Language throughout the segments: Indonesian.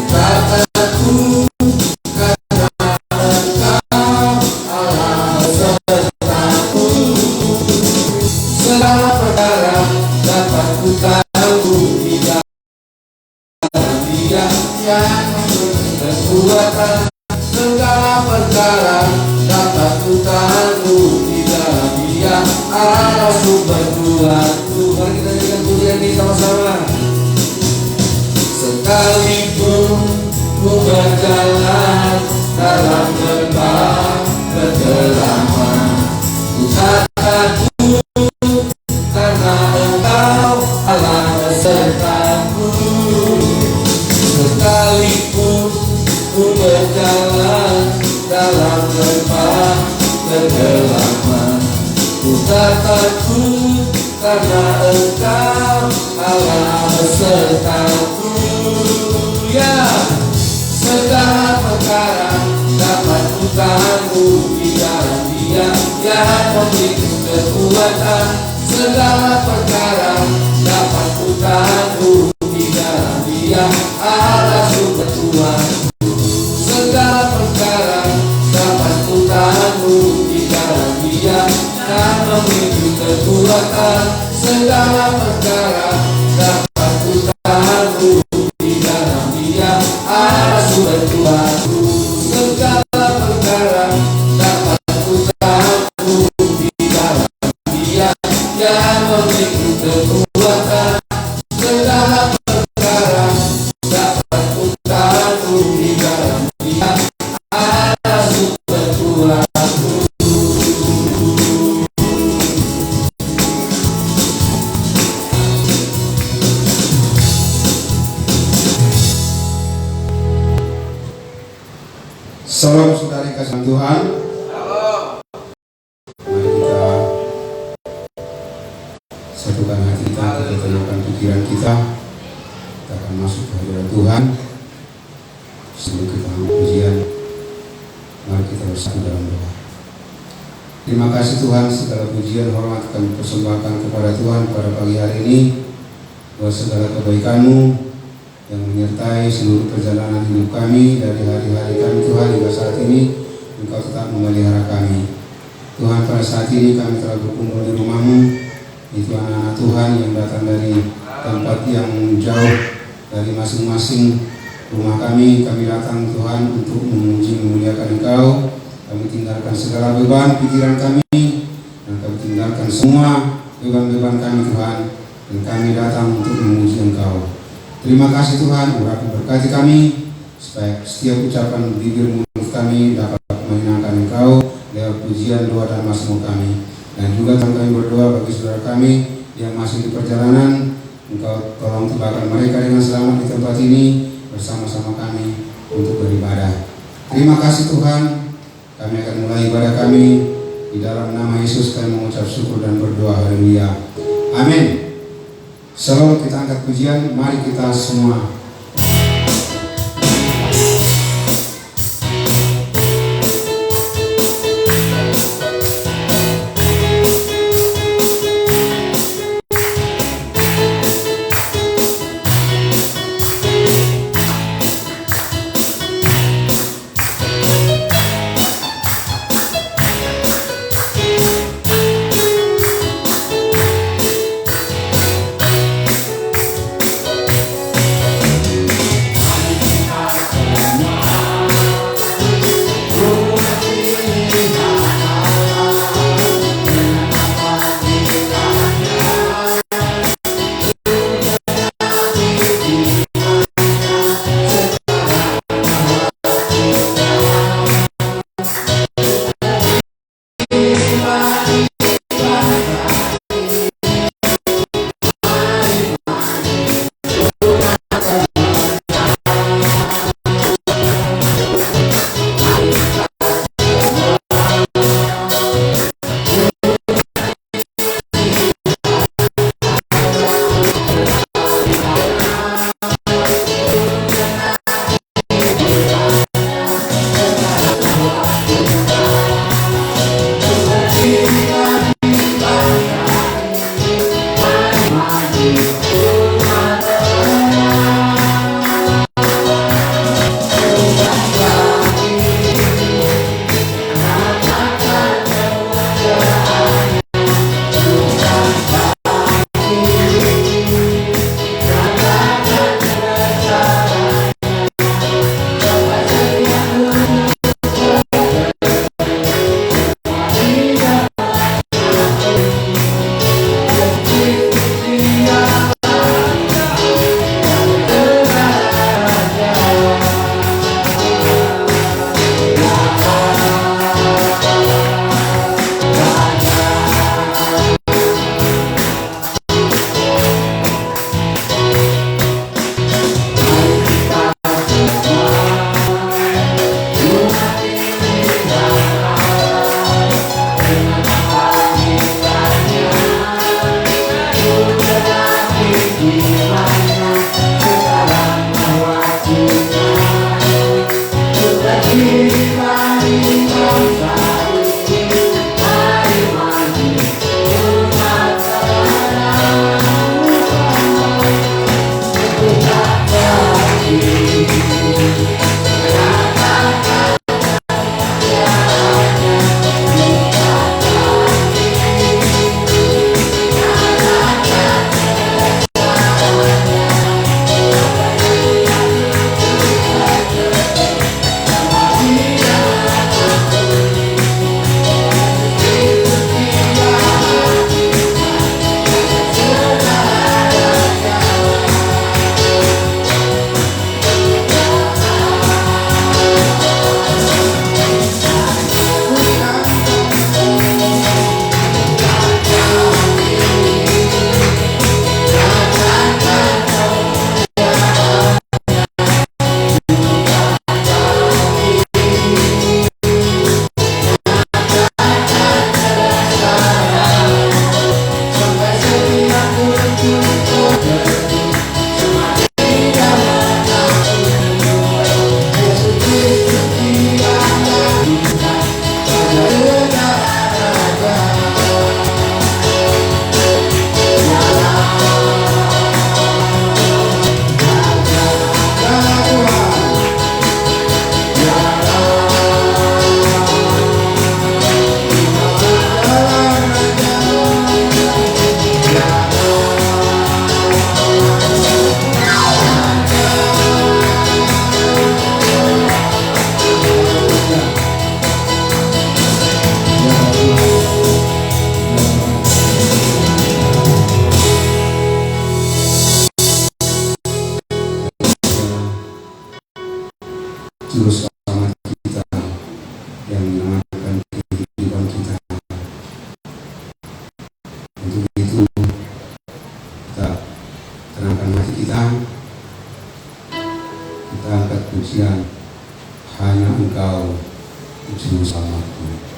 takut karena Engkau Allah besertaku. Segala perkara dapat ku tahu di dalam Dia yang memberi kekuatan. Segala perkara dapat ku tahu di dalam Dia Allah sumber kuatku. Mari kita nyanyikan pujian ini sama-sama. Sekalipun ku berjalan dalam lembah kegelapan, ku tak takut karena Engkau Allah besertaku. Sekalipun ku berjalan dalam lembah kegelapan, ku tak takut karena Engkau Allah besertaku. Ya, segala perkara dapat ku tahu di dalam Dia yang memberi kekuatan. Segala perkara dapat ku tahu di dalam Dia Allah sumber kuatku. Segala perkara dapat ku tahu di dalam Dia yang memberi kekuatan. Segala perkara dapat ku tahu di dalam Dia Allah sumber kuatku. Segala perkara dapat ku tahu di dalam Dia yang memberi kekuatan. Segala perkara dapat ku tahu di dalam Dia Allah sumber kuatku. Salam saudari kasih Tuhan. Mari kita satukan hati kita, kita tenangkan pikiran kita. Kita akan masuk ke hadirat Tuhan. Sebelum kita angkat pujian, mari kita bersatu dalam doa. Terima kasih Tuhan, segala pujian hormat kami persembahkan kepada Tuhan pada pagi hari ini. Buat segala kebaikan-Mu yang menyertai seluruh perjalanan hidup kami dari hari-hari kami Tuhan hingga saat ini. Engkau tetap memelihara kami Tuhan. Pada saat ini kami telah berkumpul di rumah-Mu. Itu anak-anak Tuhan yang datang dari tempat yang jauh dari masing-masing rumah kami. Kami datang Tuhan untuk memuji memuliakan Engkau. Kami tinggalkan segala beban pikiran kami dan kami tinggalkan semua beban-beban kami Tuhan, dan kami datang untuk memuji Engkau. Terima kasih Tuhan, urapi berkati kami supaya setiap ucapan bibir mulut kami dapat menyenangkan Engkau lewat pujian, doa dan mazmur kami. Dan juga kami berdoa bagi saudara kami yang masih di perjalanan. Engkau tolong tibakan mereka dengan selamat di tempat ini bersama-sama kami untuk beribadah. Terima kasih Tuhan. Kami akan mulai ibadah kami di dalam nama Yesus. Kami mengucap syukur dan berdoa. Haleluya. Amin. Shalom, kita angkat pujian. Mari kita semua Juru Selamat kita yang menyelamatkan kehidupan kita. Untuk itu kita tenangkan hati kita angkat pujian, hanya Engkau Juru Selamatku.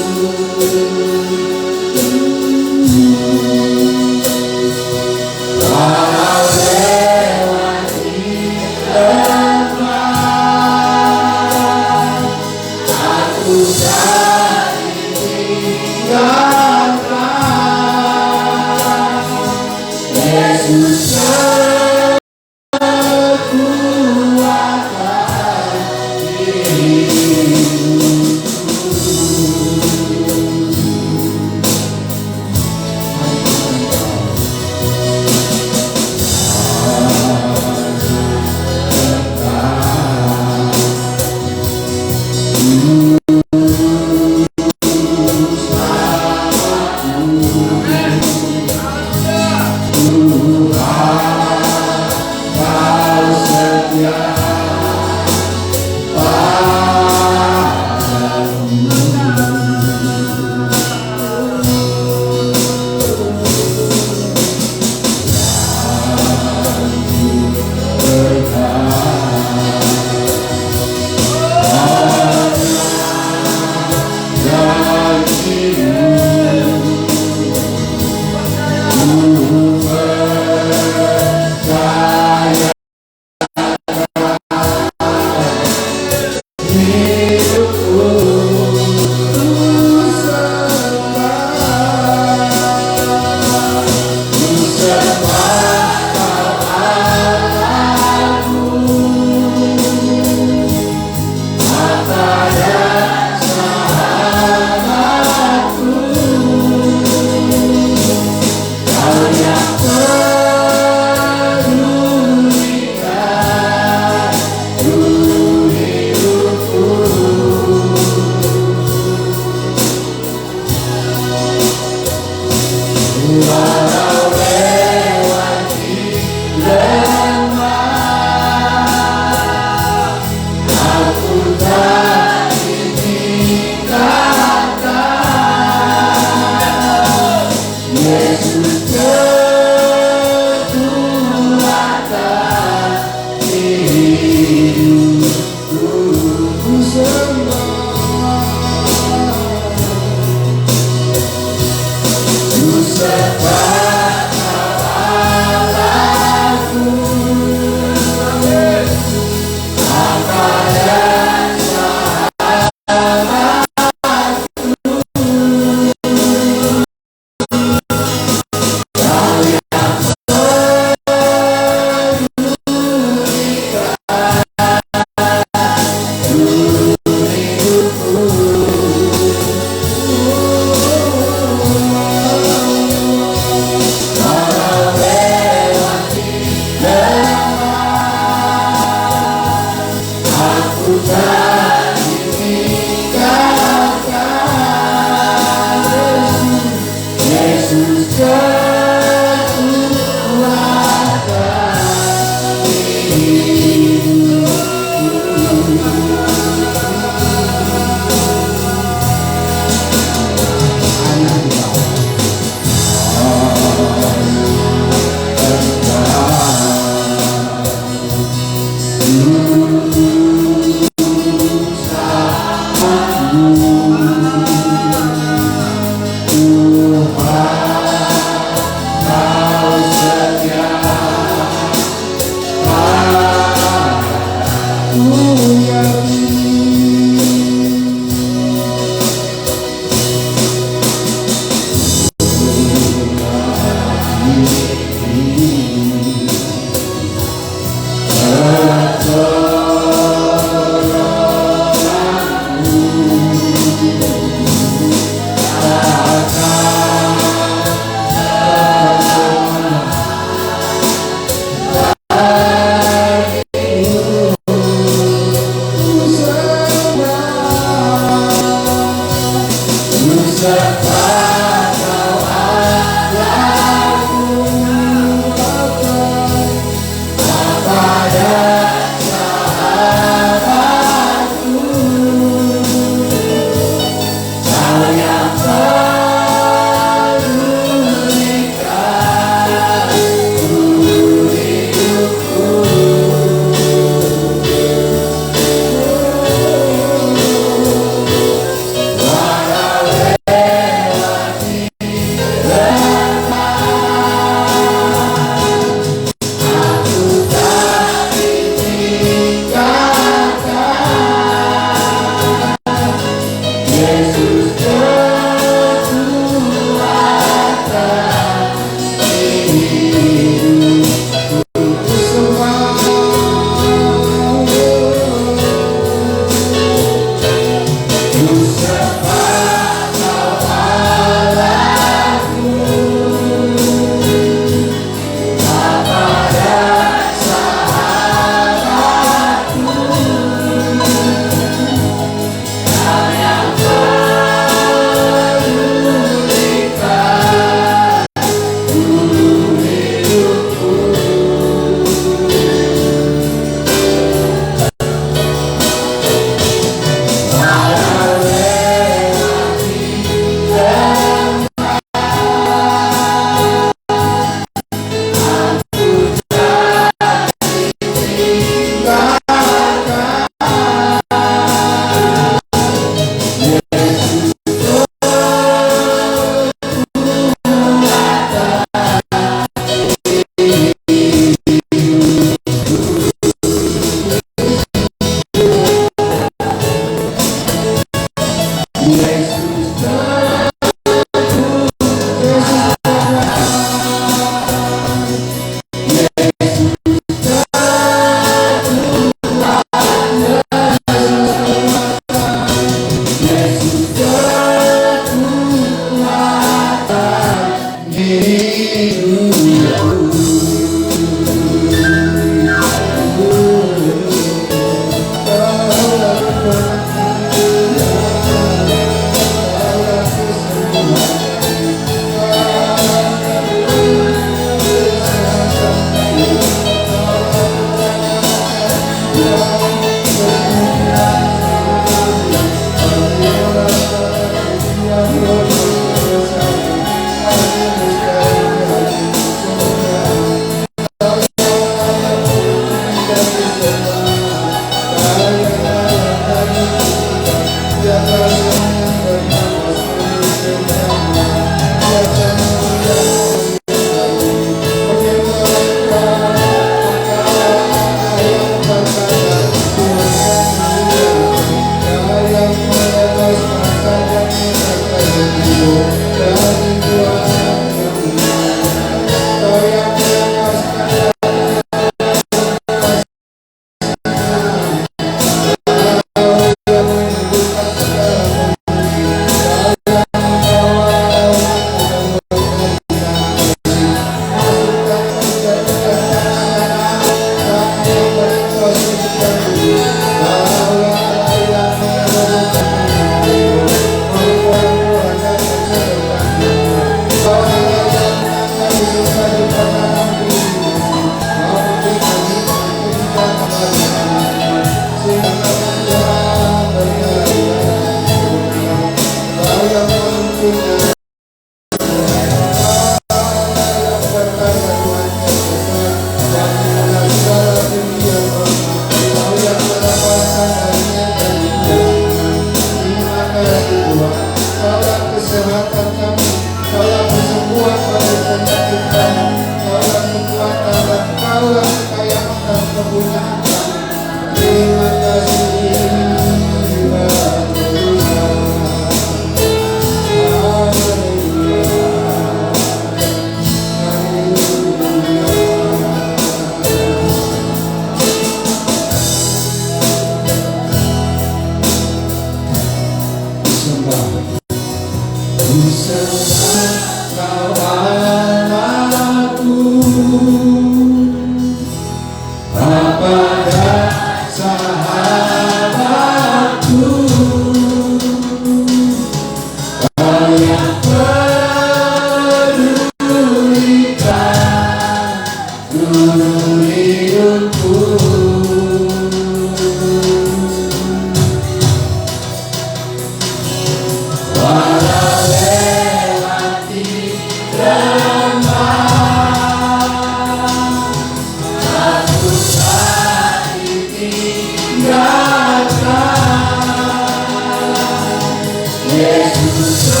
Yesus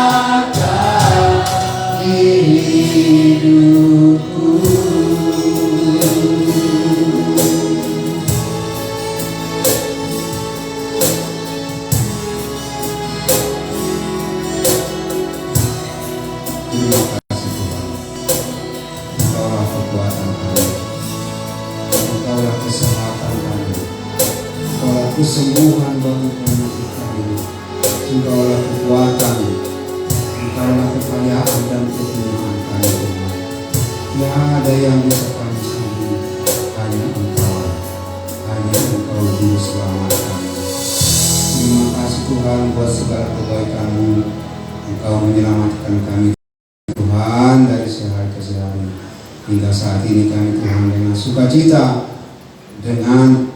kekuatan hidupku. Terima kasih Tuhan. Engkaulah kekuatan kami, Engkaulah kesehatan kami, Engkaulah kesembuhan bagi penyakit kami, Engkaulah kekuatan, Engkaulah kekayaan dan kepunyaan kami Tuhan. Tidak ada yang bisa kami sendiri, hanya Engkau, hanya Engkau juru selamat kami. Terima kasih Tuhan buat segala kebaikan-Mu. Engkau menyelamatkan kami Tuhan dari sehari ke sehari. Hingga saat ini kami Tuhan dengan sukacita, dengan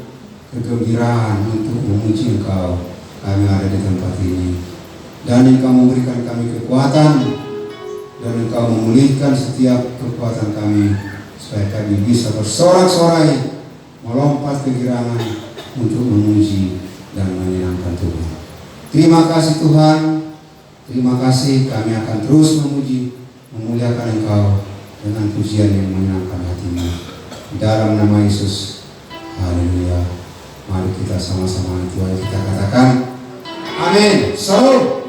kegembiraan untuk memuji Engkau, kami ada di tempat ini. Dan Engkau memberikan kami kekuatan, dan Engkau memulihkan setiap kekuatan kami, supaya kami bisa bersorak-sorai, melompat kegirangan untuk memuji dan menyenangkan Tuhan. Terima kasih Tuhan, terima kasih. Kami akan terus memuji, memuliakan Engkau dengan pujian yang menyenangkan hati-Mu. Di dalam nama Yesus, haleluya. Mari kita sama-sama itu kita katakan amin. Shalom.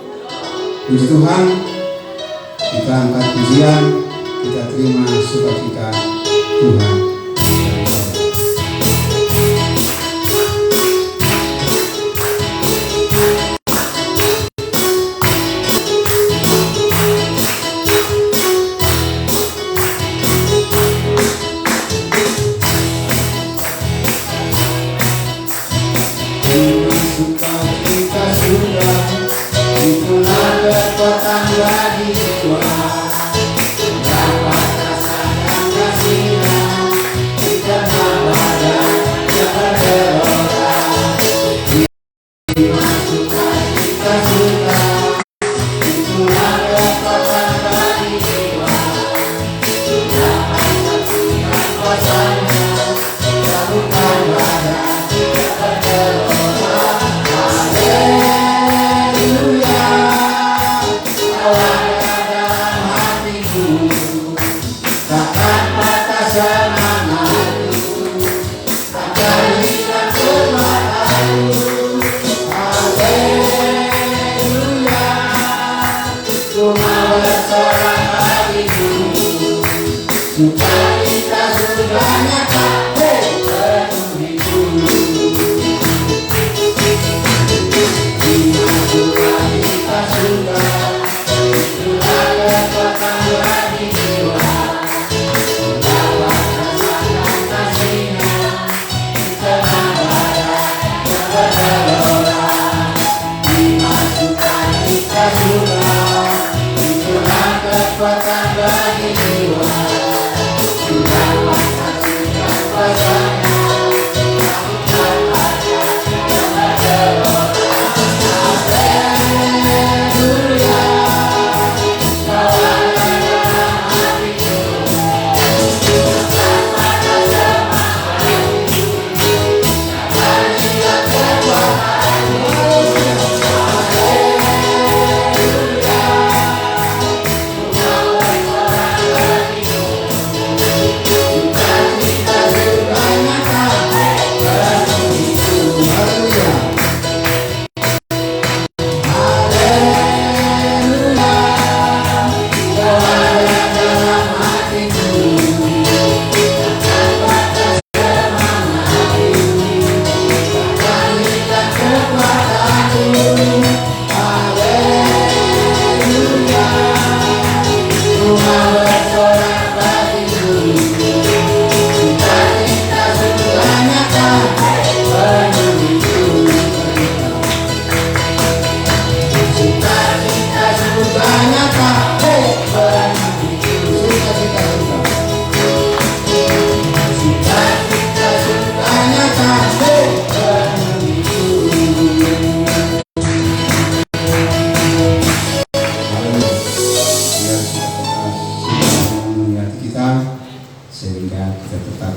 Puji Tuhan, kita angkat pujian, kita terima sukacita Tuhan.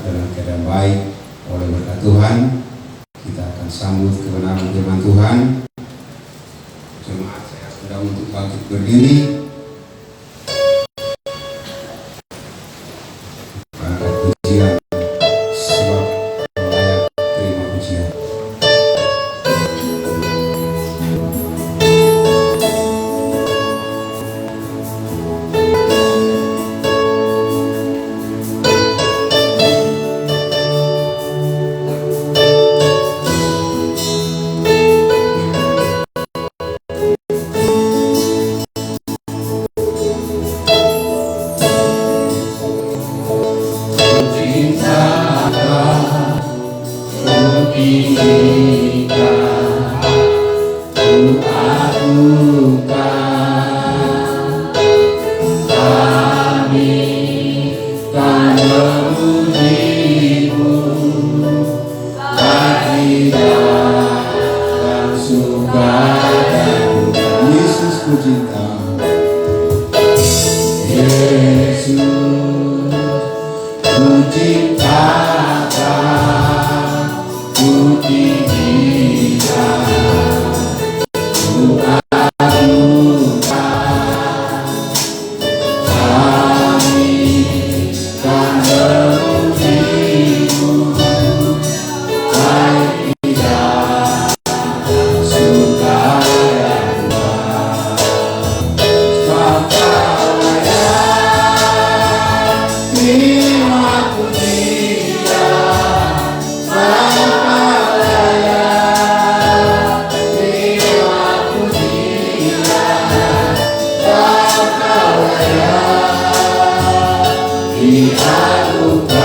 dalam keadaan baik. Oleh berkat Tuhan, kita akan sambut kebenaran firman Tuhan. Jemaat saya undang untuk bangkit berdiri. Berangkat pujian sebab layak terima pujian. Yesus ku cinta, Yesus ku ciptakan, ku tinggikan, ku agungkan. Kami kan memuji-Mu, baik tidak suka yang baik. Sebab Kau layak terima pujian, sebab Kau layak terima pujian, sebab Kau layak diadukan.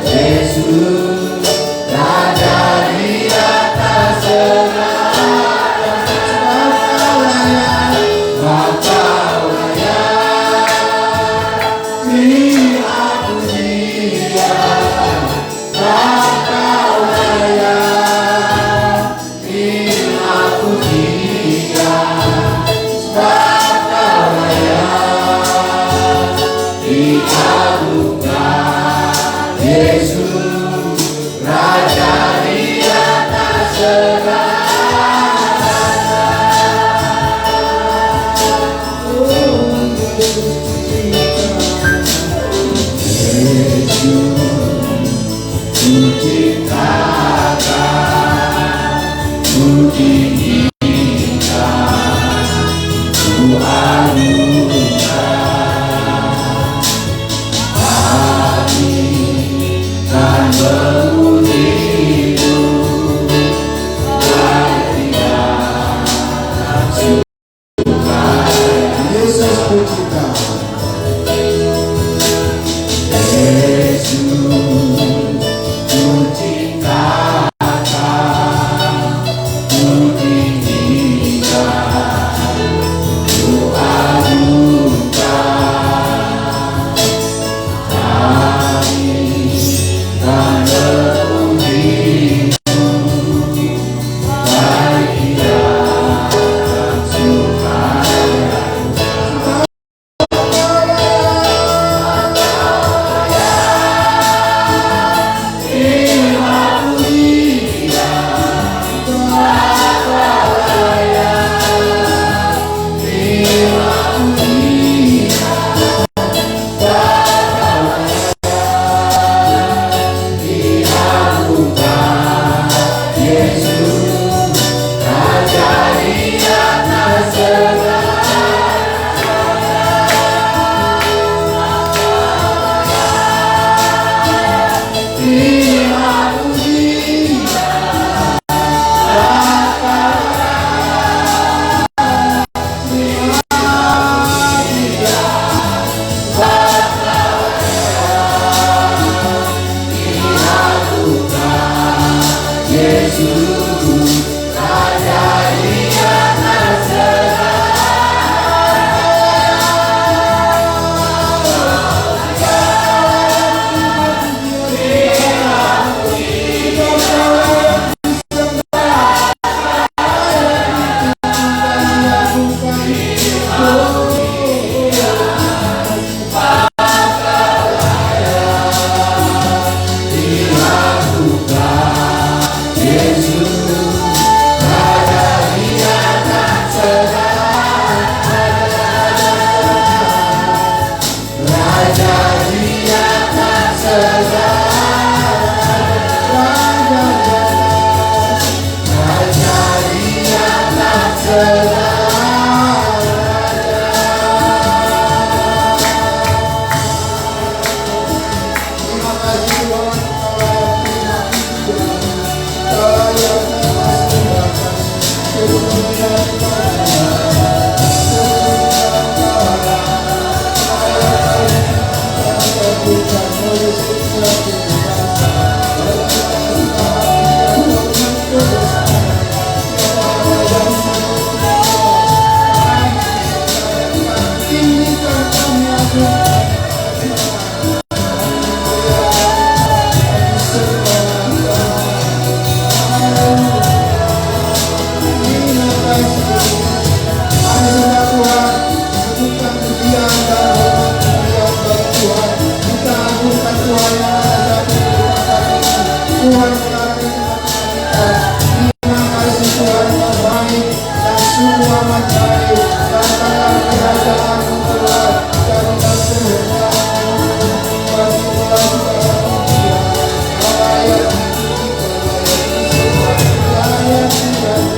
Yesus Raja di atas segala, sebab Kau layak, sebab Kau layak terima pujian, sebab Kau layak terima pujian, sebab Kau layak diadukan. Yesus Raja di atas segala. Yesus ku ciptakan, ku tinggikan, ku agungkan. Kami kan memuji-Mu, baik tidak suka. Yesus ku ciptakan, Yesus ku ciptakan, ku tinggikan, ku agungkan. Kami kan Tuhan berkati kita. Terima kasih Tuhan yang baik dan sungguh amat baik. Katakan kerajaan-Mu telah jadikan kehendak-Mu bagi bulan Dia. Layak dipuji, layak disembah, layak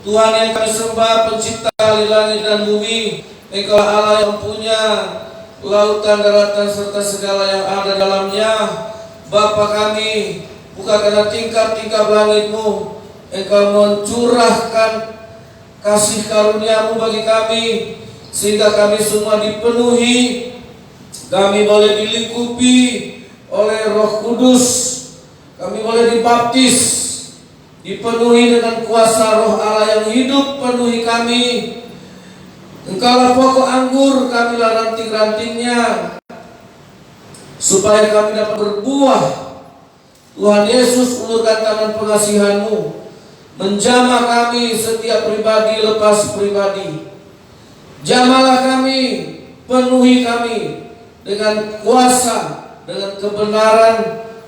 Tuhan yang kami sembah, pencipta langit dan bumi. Engkau Allah yang punya lautan, daratan, serta segala yang ada dalamnya. Bapa kami, bukakanlah tingkap-tingkap langit-Mu. Engkau mencurahkan kasih karunia-Mu bagi kami, sehingga kami semua dipenuhi. Kami boleh dilingkupi oleh Roh Kudus. Kami boleh dibaptis, dipenuhi dengan kuasa Roh Allah yang hidup. Penuhi kami. Engkaulah pokok anggur, kamilah ranting-rantingnya, supaya kami dapat berbuah. Tuhan Yesus, ulurkan tangan pengasihan-Mu, menjamah kami setiap pribadi lepas pribadi. Jamalah kami, penuhi kami dengan kuasa, dengan kebenaran,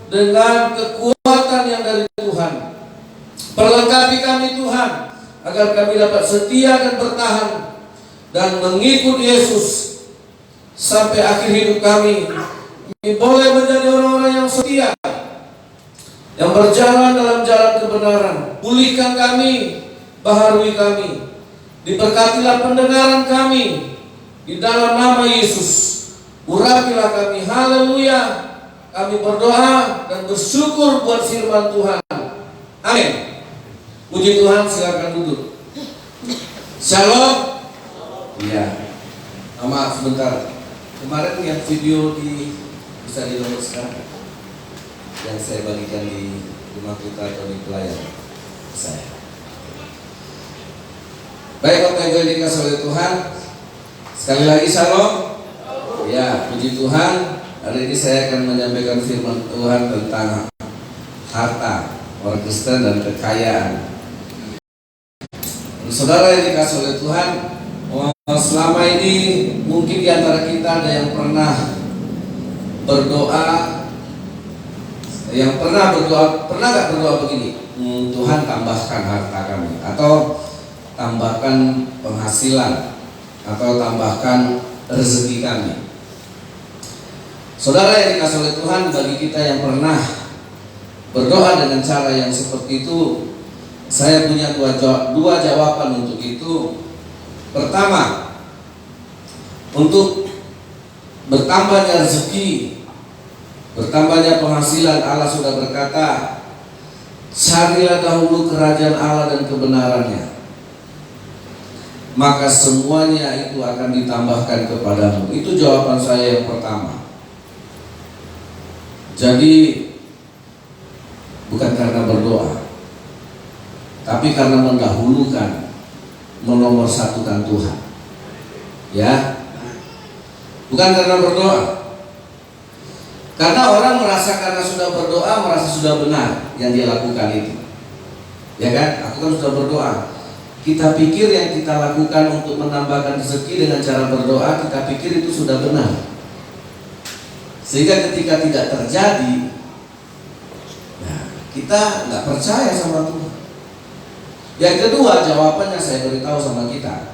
dengan kekuatan yang dari Tuhan. Perlengkapi kami Tuhan, agar kami dapat setia dan bertahan dan mengikut Yesus sampai akhir hidup kami. Kami boleh menjadi orang-orang yang setia, yang berjalan dalam jalan kebenaran. Pulihkan kami, baharui kami. Diberkatilah pendengaran kami di dalam nama Yesus. Urapilah kami. Haleluya. Kami berdoa dan bersyukur buat firman Tuhan. Amin. Puji Tuhan, silakan duduk. Shalom. Iya. Maaf sebentar. Kemarin yang video bisa di-download sekarang, yang saya bagikan di rumah kita atau di pelayan saya. Baik, Bapak Ibu yang dikasihi oleh Tuhan, sekali lagi shalom. Ya, puji Tuhan. Hari ini saya akan menyampaikan firman Tuhan tentang harta orang Kristen dan kekayaan. Saudara yang dikasihi oleh Tuhan, selama ini mungkin di antara kita ada yang pernah berdoa, pernah nggak berdoa begini, Tuhan tambahkan harta kami, atau tambahkan penghasilan, atau tambahkan rezeki kami. Saudara yang dikasihi oleh Tuhan, bagi kita yang pernah berdoa dengan cara yang seperti itu, saya punya dua jawaban untuk itu. Pertama, untuk bertambahnya rezeki, bertambahnya penghasilan, Allah sudah berkata, carilah dahulu kerajaan Allah dan kebenarannya, maka semuanya itu akan ditambahkan kepadamu. Itu jawaban saya yang pertama. Jadi bukan karena berdoa, tapi karena mendahulukan, menomorsatukan Tuhan. Ya, bukan karena berdoa. Karena orang merasa karena sudah berdoa, merasa sudah benar yang dia lakukan itu. Ya kan? Aku kan sudah berdoa. Kita pikir yang kita lakukan untuk menambahkan rezeki dengan cara berdoa, kita pikir itu sudah benar. Sehingga ketika tidak terjadi, nah, kita nggak percaya sama Tuhan. Yang kedua, jawabannya saya beritahu sama kita.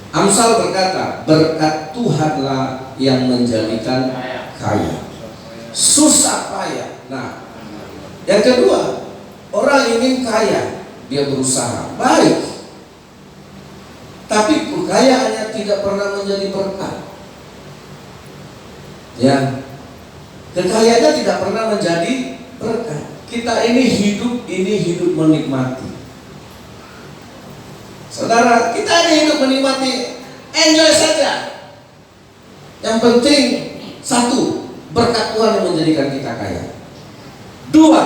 Amsal berkata, berkat Tuhanlah yang menjadikan kaya. Susah payah. Nah, yang kedua, orang ingin kaya, dia berusaha baik, tapi kekayaannya tidak pernah menjadi berkat. Ya, kekayaannya tidak pernah menjadi berkat. Kita ini hidup menikmati. Saudara, kita ini hidup menikmati, enjoy saja. Yang penting satu, berkat Tuhan yang menjadikan kita kaya. Dua,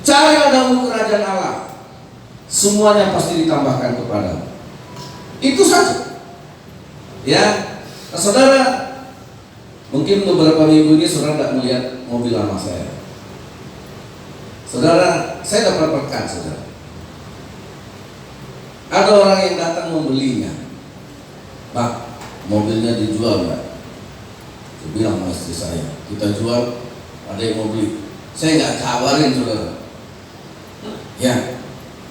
carilah dahulu kerajaan Allah, semuanya pasti ditambahkan kepadamu. Itu saja. Ya, nah, saudara, mungkin beberapa minggu ini saudara tidak melihat mobil lama saya. Saudara, saya dapat berkat, saudara. Ada orang yang datang membelinya. Pak, mobilnya dijual nggak? Saya bilang sama istri saya, kita jual, ada yang mau beli. Saya nggak kabarin, saudara. Ya,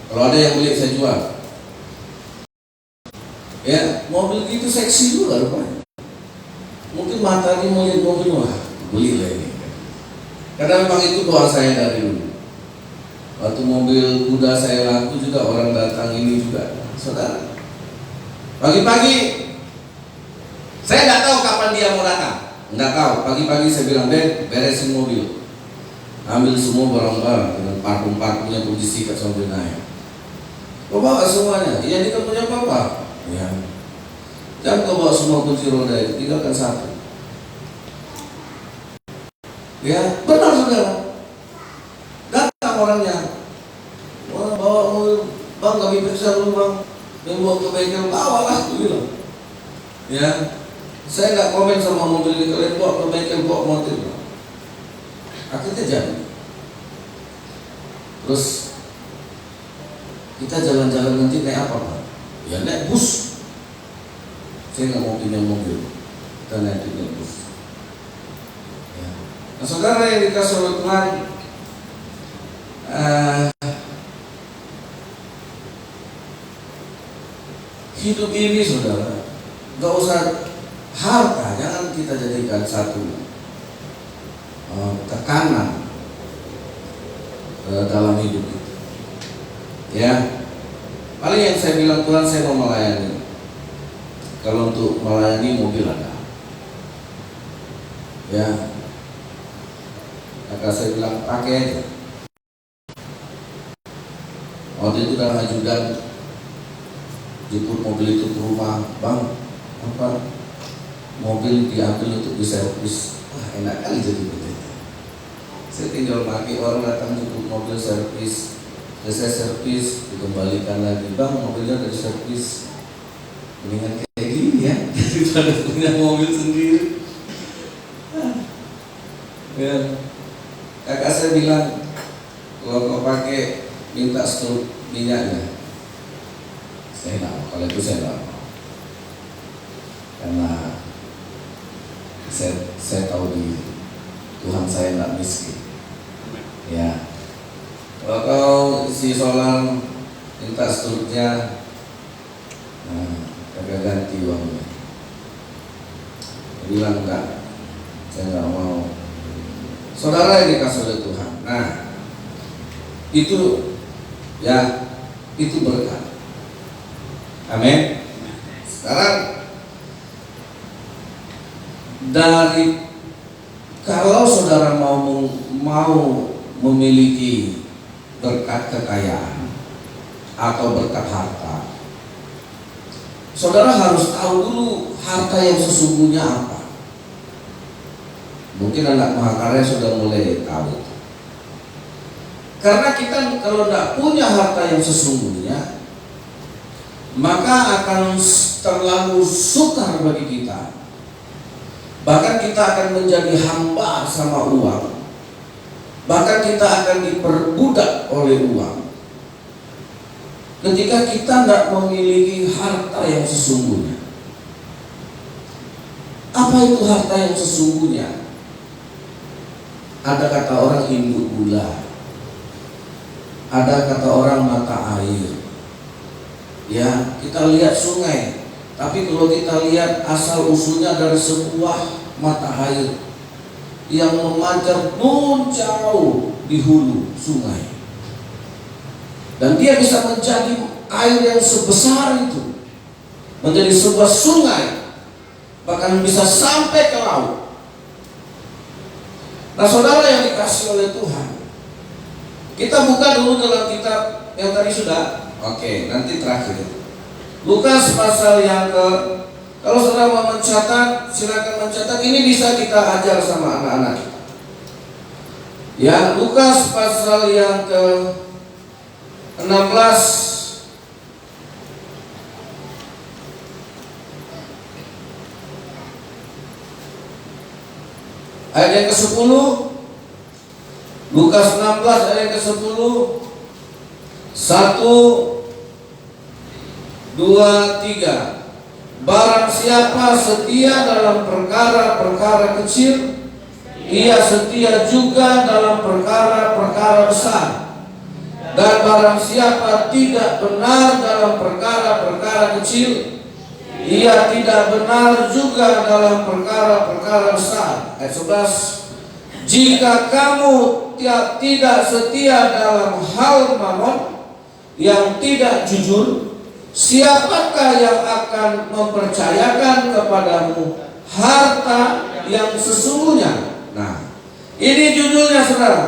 kalau ada yang beli saya jual. Ya, mobil itu seksi juga rupanya. Mungkin mata ini mau lihat mobil, wah beli lah ini. Karena memang itu doa saya dari dulu. Waktu mobil kuda saya laku juga orang datang ini juga, saudara. Pagi-pagi, saya nggak tahu kapan dia mau datang, nggak tahu. Pagi-pagi saya bilang, Ben, beresin mobil, ambil semua barang-barang dengan parfum-parfumnya pergi sikat sambil naik. Kau bawa semuanya, iya ini kan punya papa. Ya, jangan kau bawa semua kunci roda itu, tinggalkan satu. Ya, benar saudara. Datang orangnya, wah bawa mobil, bang kami periksa dulu bang, yang bawa ke bengkel, bawa lah, aku bilang. Ya, saya nggak komen sama mobil ini, kalian bawa ke bengkel, bawa mobil. Akhirnya jadi. Terus kita jalan-jalan nanti naik apa pak? Ya naik bus. Saya nggak mau pinjam mobil, kita naik bus. Ya. Nah saudara yang dikasih oleh Tuhan, hidup ini saudara, nggak usah harta, jangan kita jadikan satu tekanan dalam hidup kita. Ya, paling yang saya bilang Tuhan, saya mau melayani. Kalau untuk melayani mobil ada. Ya, maka saya bilang pakai aja. Waktu itu dalam ajudan jemput mobil itu ke rumah, bang, apa mobil diambil untuk diservis. Wah enak kali jadi begitu. Saya tinggal pakai, orang datang jemput mobil servis, saya servis, dikembalikan lagi, bang mobilnya dari servis. Mendingan kayak gini ya, daripada punya mobil sendiri. Ya, kakak saya bilang, kalau kau pakai minta stok minyaknya. Saya nggak mau, kalau itu saya nggak mau, karena saya tahu diri Tuhan saya nggak miskin. Ya, kalau kau isi solar minta stoknya, nah, kagak ganti uangnya. Dia bilang enggak, saya nggak mau. Saudara yang dikasih oleh Tuhan, nah itu ya, itu berkat. Amin. Sekarang dari, kalau saudara mau memiliki berkat kekayaan atau berkat harta, saudara harus tahu dulu harta yang sesungguhnya apa. Mungkin anak Mahakarya sudah mulai tahu. Karena kita kalau tidak punya harta yang sesungguhnya, maka akan terlalu sukar bagi kita. Bahkan kita akan menjadi hamba sama uang. Bahkan kita akan diperbudak oleh uang. Ketika kita tidak memiliki harta yang sesungguhnya. Apa itu harta yang sesungguhnya? Ada kata orang induk gula, ada kata orang mata air. Ya, kita lihat sungai, tapi kalau kita lihat asal usulnya dari sebuah mata air yang memancar jauh di hulu sungai, dan dia bisa menjadi air yang sebesar itu, menjadi sebuah sungai, bahkan bisa sampai ke laut. Nah, saudara yang dikasih oleh Tuhan, kita buka dulu dalam kitab yang tadi sudah. Oke, nanti terakhir. Lukas pasal yang kalau saudara mau mencatat, silakan mencatat. Ini bisa kita ajar sama anak-anak kita. Ya, Lukas pasal yang ke-16 ayat yang ke-10. Lukas 16 ayat yang ke-10. 1, 2, 3. Barang siapa setia dalam perkara-perkara kecil, ia setia juga dalam perkara-perkara besar. Dan barang siapa tidak benar dalam perkara-perkara kecil, ia tidak benar juga dalam perkara-perkara besar. Ayat 11. Jika kamu tidak setia dalam hal mamon yang tidak jujur, siapakah yang akan mempercayakan kepadamu harta yang sesungguhnya? Nah, ini judulnya, saudara.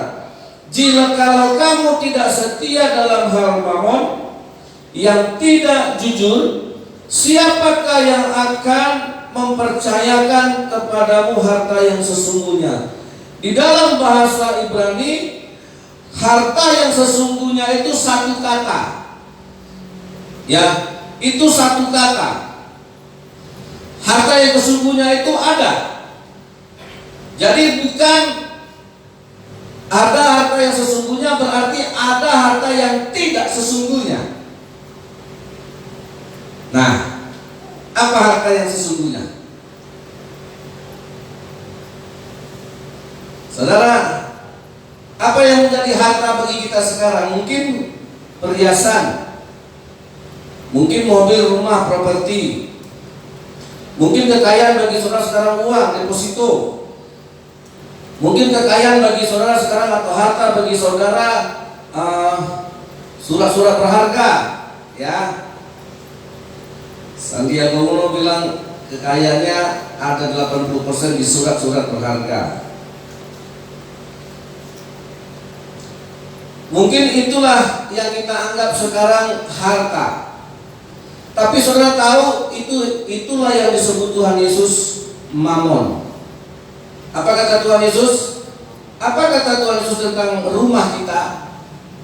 Jika kalau kamu tidak setia dalam hal mamon yang tidak jujur, siapakah yang akan mempercayakan kepadamu harta yang sesungguhnya? Di dalam bahasa Ibrani, harta yang sesungguhnya itu satu kata. Ya, itu satu kata. Harta yang sesungguhnya itu ada. Jadi bukan ada harta yang sesungguhnya berarti ada harta yang tidak sesungguhnya. Nah, apa harta yang sesungguhnya? Saudara, apa yang menjadi harta bagi kita sekarang? Mungkin perhiasan, mungkin mobil, rumah, properti, mungkin kekayaan bagi saudara sekarang uang, deposito, mungkin kekayaan bagi saudara sekarang atau harta bagi saudara surat-surat berharga, ya. Sandiaga Uno bilang kekayaannya ada 80% di surat-surat berharga. Mungkin itulah yang kita anggap sekarang harta. Tapi saudara tahu itulah yang disebut Tuhan Yesus mamon. Apa kata Tuhan Yesus? Apa kata Tuhan Yesus tentang rumah kita?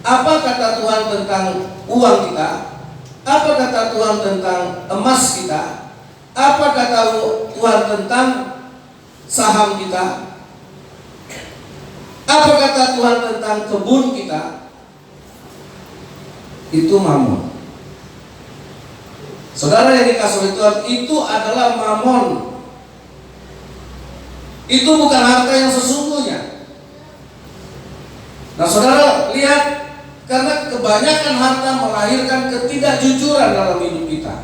Apa kata Tuhan tentang uang kita? Apa kata Tuhan tentang emas kita? Apa kata Tuhan tentang saham kita? Apa kata Tuhan tentang kebun kita? Itu mamon. Saudara yang dikasih oleh Tuhan, itu adalah mamon. Itu bukan harta yang sesungguhnya. Nah, saudara lihat, karena kebanyakan harta melahirkan ketidakjujuran dalam hidup kita.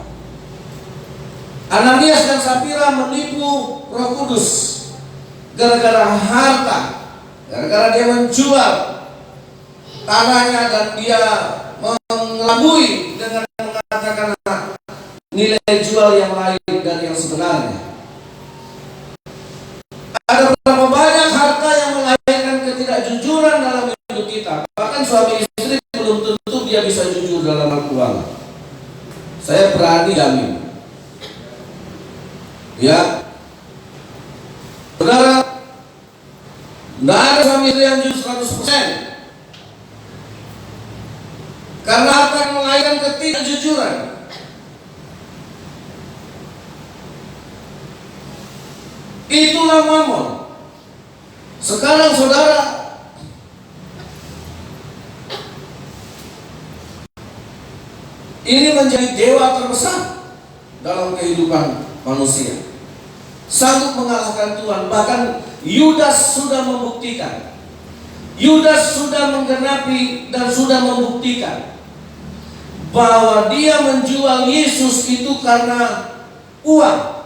Ananias dan Safira menipu Roh Kudus gara-gara harta. Gara-gara dia menjual tanahnya dan dia mengelabui dengan mengatakan nilai jual yang lain dari yang sebenarnya. Ada berapa banyak harta yang melahirkan ketidakjujuran dalam hidup kita. Bahkan suami istri belum tentu dia bisa jujur dalam hal keuangan. Saya berani jamin. Ya, saudara, Tidak ada suami istri yang jujur 100%. Karena akan melahirkan ketidakjujuran. Itulah Mamon. Sekarang saudara, ini menjadi dewa terbesar dalam kehidupan manusia, sanggup mengalahkan Tuhan. Bahkan Yudas sudah membuktikan, Yudas sudah menggenapi dan sudah membuktikan bahwa dia menjual Yesus itu karena uang.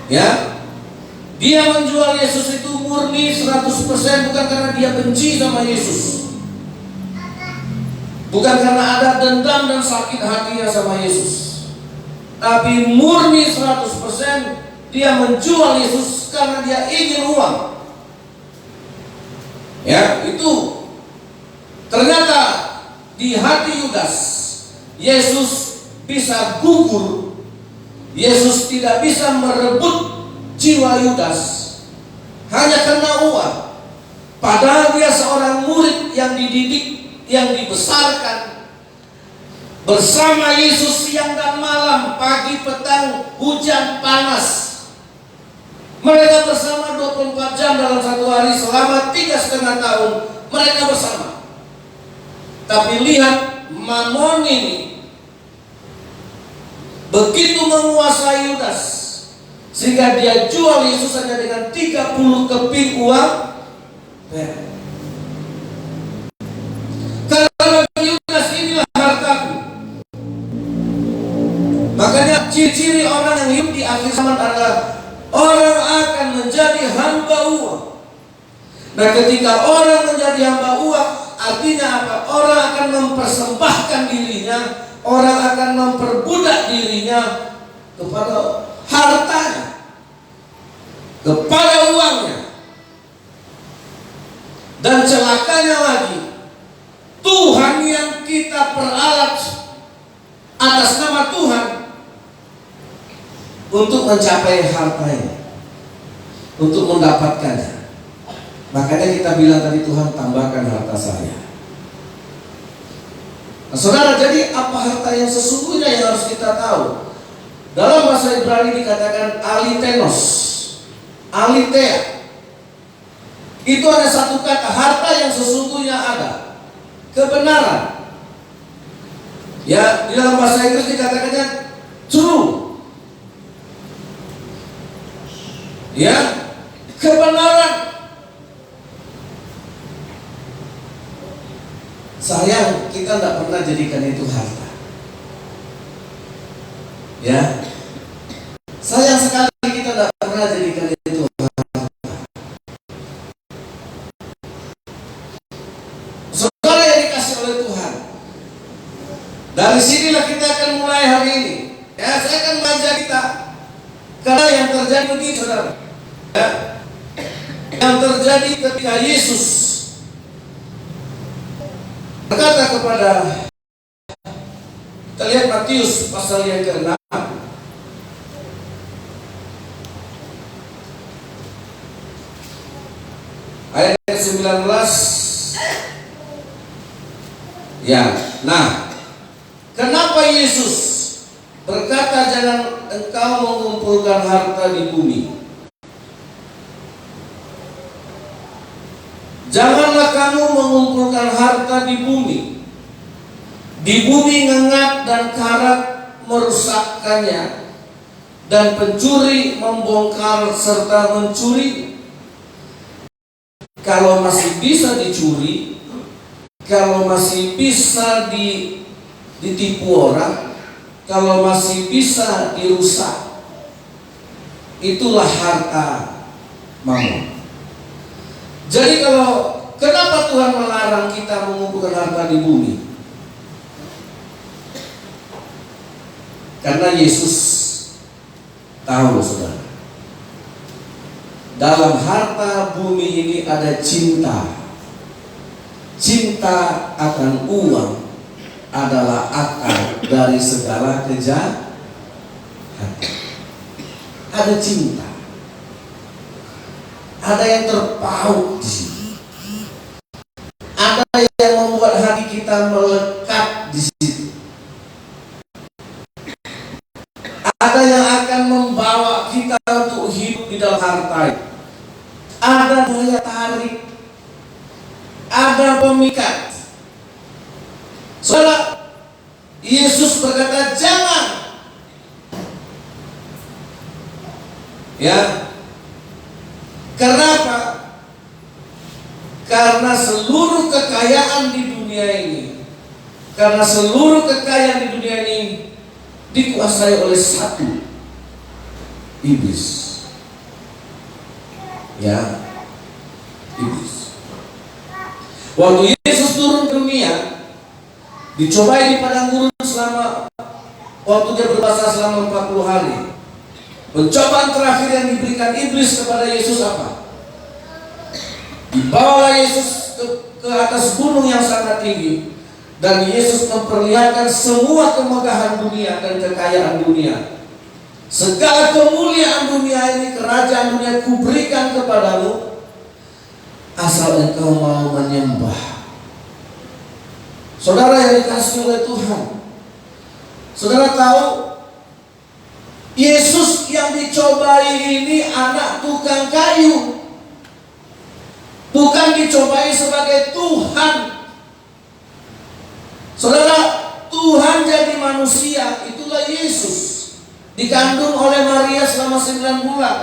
Ya, dia menjual Yesus itu murni 100%, bukan karena dia benci sama Yesus, bukan karena ada dendam dan sakit hatinya sama Yesus, tapi murni 100% dia menjual Yesus karena dia ingin uang. Ya, itu ternyata di hati Yudas, Yesus bisa gugur. Yesus tidak bisa merebut jiwa Yudas hanya karena uang. Padahal dia seorang murid yang dididik, yang dibesarkan bersama Yesus siang dan malam, pagi, petang, hujan, panas. Mereka bersama 24 jam dalam satu hari selama 3,5 tahun mereka bersama. Tapi lihat, Mamon ini begitu menguasai Yudas sehingga dia jual Yesus hanya dengan 30 keping uang perak. Karena bagi Yudas inilah hartaku. Makanya ciri-ciri orang yang hidup di akhir zaman adalah orang akan menjadi hamba uang. Nah, ketika orang menjadi hamba uang, artinya apa? Orang akan mempersembahkan dirinya, orang akan memperbudak dirinya kepada hartanya, kepada uangnya. Dan celakanya lagi, Tuhan yang kita peralat atas nama Tuhan untuk mencapai hartanya, untuk mendapatkannya. Makanya kita bilang tadi, Tuhan tambahkan harta saya. Nah, saudara, jadi apa harta yang sesungguhnya yang harus kita tahu? Dalam bahasa Ibrani dikatakan alitenos, alitea. Itu ada satu kata, harta yang sesungguhnya ada, kebenaran. Ya, di dalam bahasa Inggris dikatakannya true. Ya, kebenaran. Sayang, kita tidak pernah jadikan itu harta. Ya, sayang sekali kita tidak pernah jadikan itu harta. Saudara yang dikasih oleh Tuhan, dari sinilah kita akan mulai hari ini. Ya, saya akan mengajak kita, karena yang terjadi begini, saudara. Ya, yang terjadi ketika Yesus berkata kepada, kita lihat Matius pasal yang ke-6 ayat ke-19. Ya, nah, kenapa Yesus berkata jangan engkau mengumpulkan harta di bumi? Janganlah kamu mengumpulkan harta di bumi. Di bumi ngengat dan karat merusakkannya, dan pencuri membongkar serta mencuri. Kalau masih bisa dicuri, kalau masih bisa ditipu orang, kalau masih bisa dirusak, itulah harta Mamon. Jadi kenapa Tuhan melarang kita mengumpulkan harta di bumi? Karena Yesus tahu, saudara, dalam harta bumi ini ada cinta. Cinta akan uang adalah akar dari segala kejahatan. Ada cinta. ada yang terpaut di sini. Ada yang membuat hati kita melekat di situ. Ada yang akan membawa kita untuk hidup di dalam harta. Ada daya tarik, ada pemikat. Saudara, Yesus berkata jangan. Ya. Kenapa? Karena seluruh kekayaan di dunia ini, karena seluruh kekayaan di dunia ini dikuasai oleh satu, iblis. Ya, iblis. Waktu Yesus turun ke dunia, dicobai di padang gurun selama waktu dia berpuasa selama 40 hari. Pencobaan terakhir yang diberikan iblis kepada Yesus apa? Dibawa Yesus ke atas gunung yang sangat tinggi, dan Yesus memperlihatkan semua kemegahan dunia dan kekayaan dunia. Segala kemuliaan dunia ini, kerajaan dunia kuberikan kepadamu, asal engkau mau menyembah. Saudara yang dikasihi oleh Tuhan, saudara tahu Yesus yang dicobai ini anak tukang kayu, bukan dicobai sebagai Tuhan. Saudara, Tuhan jadi manusia, itulah Yesus. Dikandung oleh Maria selama 9 bulan,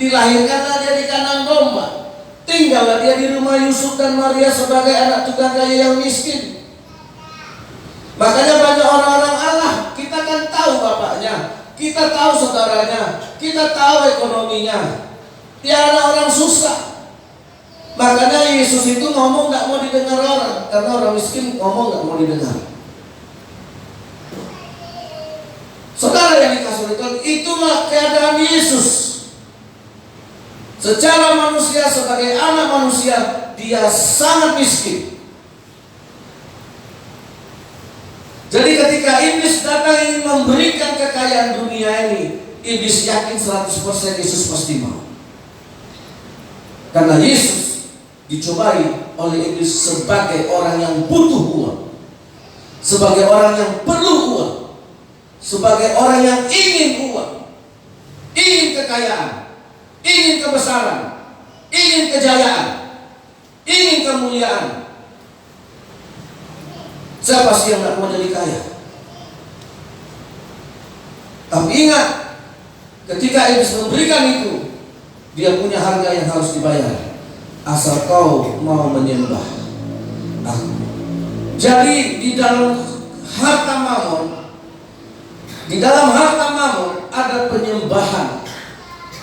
dilahirkanlah dia di kandang domba, tinggallah dia di rumah Yusuf dan Maria sebagai anak tukang kayu yang miskin. Makanya banyak orang-orang Allah, kita kan tahu bapaknya, kita tahu saudaranya, kita tahu ekonominya. Dia anak orang susah. Makanya Yesus itu ngomong gak mau didengar orang, karena orang miskin ngomong gak mau didengar. Saudara yang dikasih oleh Tuhan, itulah keadaan Yesus. Secara manusia, sebagai anak manusia, dia sangat miskin. Jadi ketika iblis datang ingin memberikan kekayaan dunia ini, iblis yakin 100% Yesus pasti mau. Karena Yesus dicobai oleh iblis sebagai orang yang butuh uang, sebagai orang yang perlu uang, sebagai orang yang ingin uang, ingin kekayaan, ingin kebesaran, ingin kejayaan, ingin kemuliaan. Siapa sih yang gak mau jadi kaya? Tapi ingat, ketika iblis memberikan itu, dia punya harga yang harus dibayar, asal kau mau menyembah aku. Jadi di dalam harta mamon, ada penyembahan.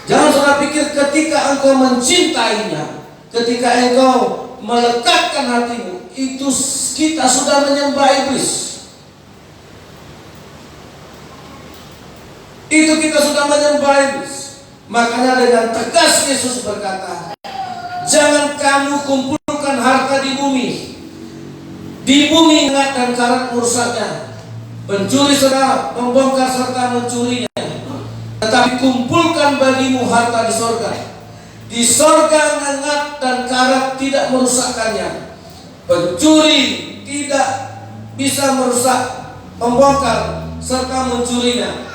Jangan saudara pikir ketika engkau mencintainya, ketika engkau melekatkan hatimu, itu kita sudah menyembah iblis. Itu kita sudah menyembah iblis. Makanya dengan tegas Yesus berkata, jangan kamu kumpulkan harta di bumi. Di bumi ingat dan karat merusaknya, pencuri saudara membongkar serta mencurinya. Tetapi kumpulkan bagimu harta di sorga. Di sorga hangat dan karat tidak merusakkannya. Pencuri tidak bisa merusak, membongkar serta mencurinya.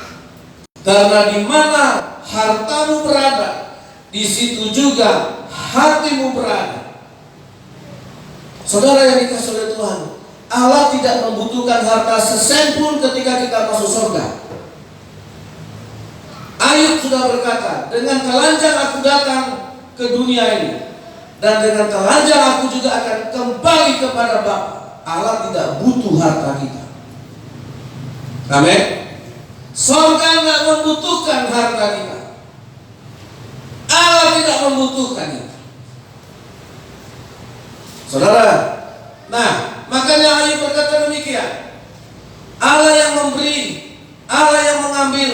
Karena di mana hartamu berada, di situ juga hatimu berada. Saudara yang dikasihi oleh Tuhan, Allah tidak membutuhkan harta sesen pun ketika kita masuk surga. Ayub sudah berkata, dengan telanjang aku datang ke dunia ini, dan dengan telanjang aku juga akan kembali kepada Bapa. Allah tidak butuh harta kita. Amin. Surga tidak membutuhkan harta kita. Allah tidak membutuhkan itu. Saudara, nah makanya Ayub berkata demikian. Allah yang memberi, Allah yang mengambil,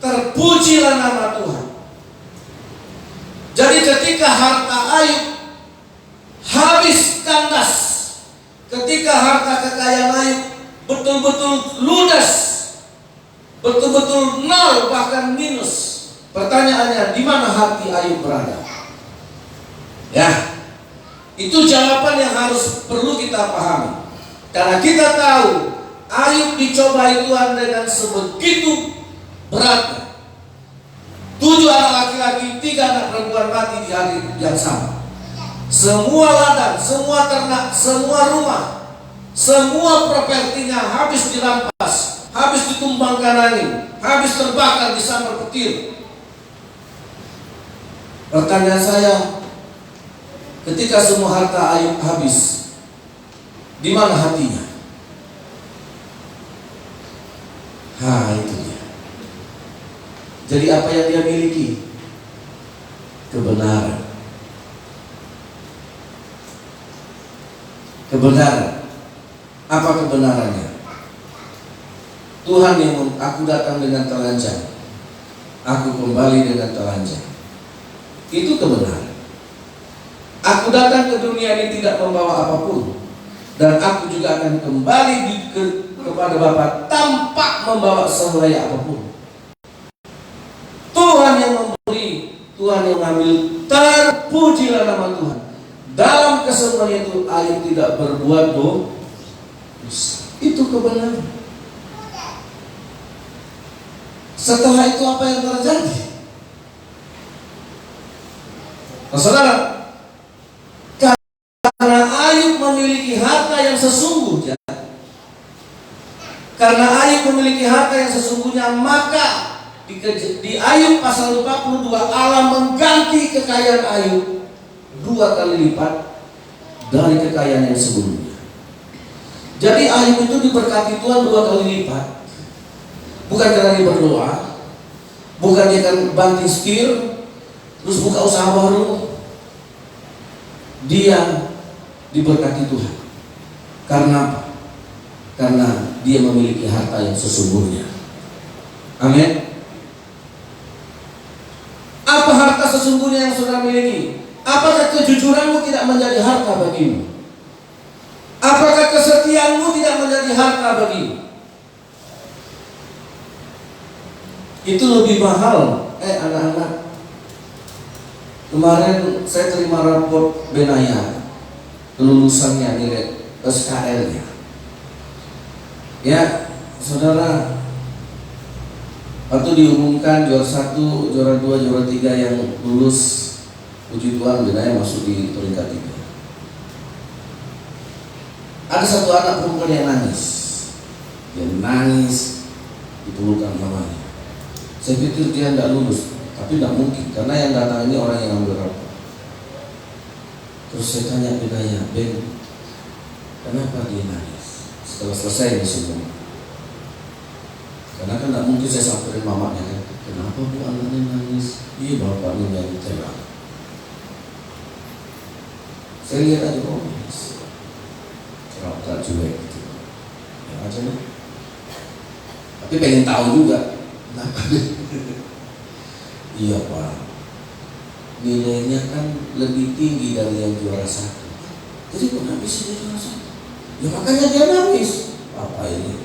terpujilah nama Tuhan. Jadi ketika harta Ayub habis kandas, ketika harta kekayaan Ayub betul-betul ludes, betul-betul nol bahkan minus, pertanyaannya di mana hati Ayub berada? Ya, itu jawaban yang harus perlu kita pahami. Karena kita tahu Ayub dicobai Tuhan dengan sebegitu beratnya. 7 anak laki-laki, 3 anak perempuan mati di hari yang sama. Semua ladang, semua ternak, semua rumah, semua propertinya habis dirampas, habis ditumbangkan angin, habis terbakar disambar petir. Pertanyaan saya, ketika semua harta Ayub habis, di mana hatinya? Itu dia. Jadi apa yang dia miliki? Kebenaran. Kebenaran. Apa kebenarannya? Tuhan yang aku datang dengan telanjang, aku kembali dengan telanjang. Itu kebenaran. Aku datang ke dunia ini tidak membawa apapun, dan aku juga akan kembali kepada Bapa tanpa membawa sehelai apapun. Tuhan yang memberi, Tuhan yang mengambil, terpujilah nama Tuhan. Dalam kesemuanya itu Ayub tidak berbuat dosa. Itu kebenaran. Setelah itu apa yang terjadi? Saudara, karena Ayub memiliki harta yang sesungguhnya, maka di Ayub pasal 42 Allah mengganti kekayaan Ayub 2 kali lipat dari kekayaan yang sebelumnya. Jadi Ayub itu diberkati Tuhan 2 kali lipat. Bukan karena dia berdoa, bukan dia kan banting setir terus buka usaha baru. Dia diberkati Tuhan. Karena apa? Karena dia memiliki harta yang sesungguhnya. Amin. Apa harta sesungguhnya yang saudara miliki? Apakah kejujuranmu tidak menjadi harta bagimu? Apakah kesetiaanmu tidak menjadi harta bagimu? Itu lebih mahal. Anak-anak, kemarin saya terima raport Benaya, kelulusannya, nilai SKL-nya. Ya, saudara, waktu diumumkan juara 1, juara 2, juara 3 yang lulus, puji Tuhan Benaya masuk di peringkat 3. Ada satu anak perempuan yang nangis. Dia nangis dipelukkan mamanya. Saya pikir dia tidak lulus, tapi tidak mungkin karena yang datang ini orang yang ambil rapor. Terus saya tanya Benaya, Ben, kenapa dia nangis? Setelah selesai ini semua, karena kan tidak mungkin saya samperin mamanya kan. Kenapa bu anaknya nangis? Iya bapaknya nyanyi terang. Saya lihat aja nangis. Cerita cuek gitu. Ya aja lah. Tapi pengen tahu juga. Kenapa? Iya pak. Nilainya kan lebih tinggi dari yang juara 1. Jadi kenapa sih dia juara 1? Ya makanya dia nangis. Apa ini?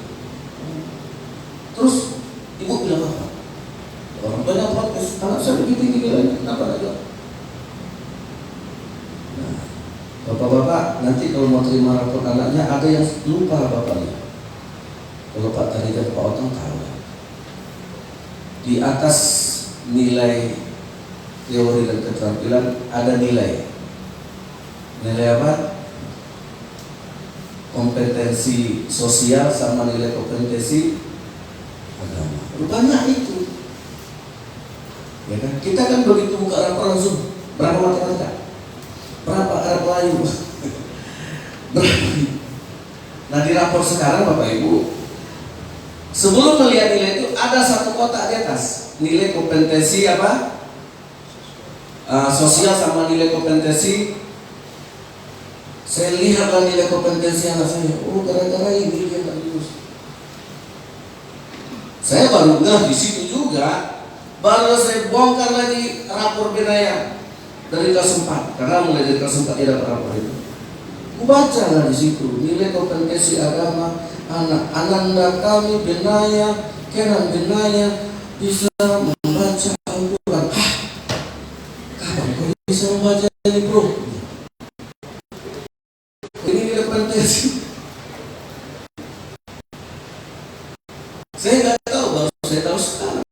Terus ibu bilang apa? Orang banyak protes, anak saya lebih tinggi nilainya, kenapa enggak? Nah, bapak-bapak nanti kalau mau terima rapor anaknya ada yang lupa bapaknya. Kalau Pak Tari dan Pak Otong tahu. Di atas nilai teori dan keterampilan ada nilai. Nilai apa? Kompetensi sosial sama nilai kompetensi agama. Banyak itu. Ya kan? Kita kan begitu buka rapor langsung berapa matematika? Berapa Arab Melayu? Berapa? Nah di rapor sekarang Bapak Ibu, sebelum melihat nilai itu ada satu kotak di atas, nilai kompetensi apa? Sosial sama nilai kompetensi. Saya lihatlah nilai kompetensi anak saya. Oh gara-gara ini dia nggak lulus. Saya baru ngeh di situ juga. Baru saya bongkar lagi rapor Benaya dari kelas 4, karena mulai dari kelas 4 dia dapat rapor itu. Aku baca lah di situ nilai kompetensi agama anak ananda kami Benaya, Kenan Benaya bisa membaca Al-Quran. Kapan kau bisa membaca ini bro? Ini nilai presentasi. Saya nggak tahu, baru saya tahu sekarang.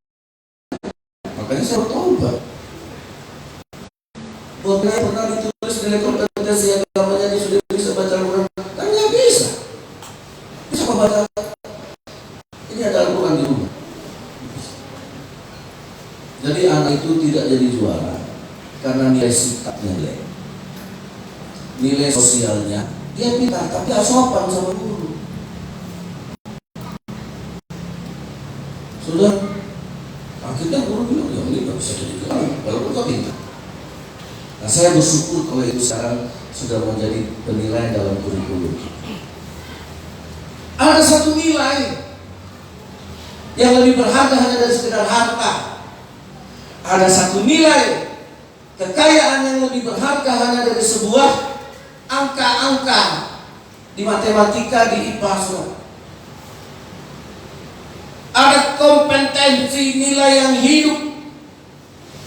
Makanya saya bertobat. Buat saya pernah ditulis nilai kompetensi agamanya dia sudah bisa baca Al-Quran, kan nggak bisa. Bisa membaca. Ini ada Al-Quran di rumah. Jadi anak itu tidak jadi juara karena nilai sikapnya jelek, nilai sosialnya dia pintar tapi tidak sopan sama guru. Sudah akhirnya guru bilang ya ini nggak bisa jadi juara walaupun kau pintar. Nah, saya bersyukur kalau itu sekarang sudah menjadi penilaian dalam kurikulum. Ada satu nilai yang lebih berharga hanya dari sekedar harta. Ada satu nilai kekayaan yang lebih berharga hanya dari sebuah angka-angka di matematika, di IPA. Ada kompetensi nilai yang hidup.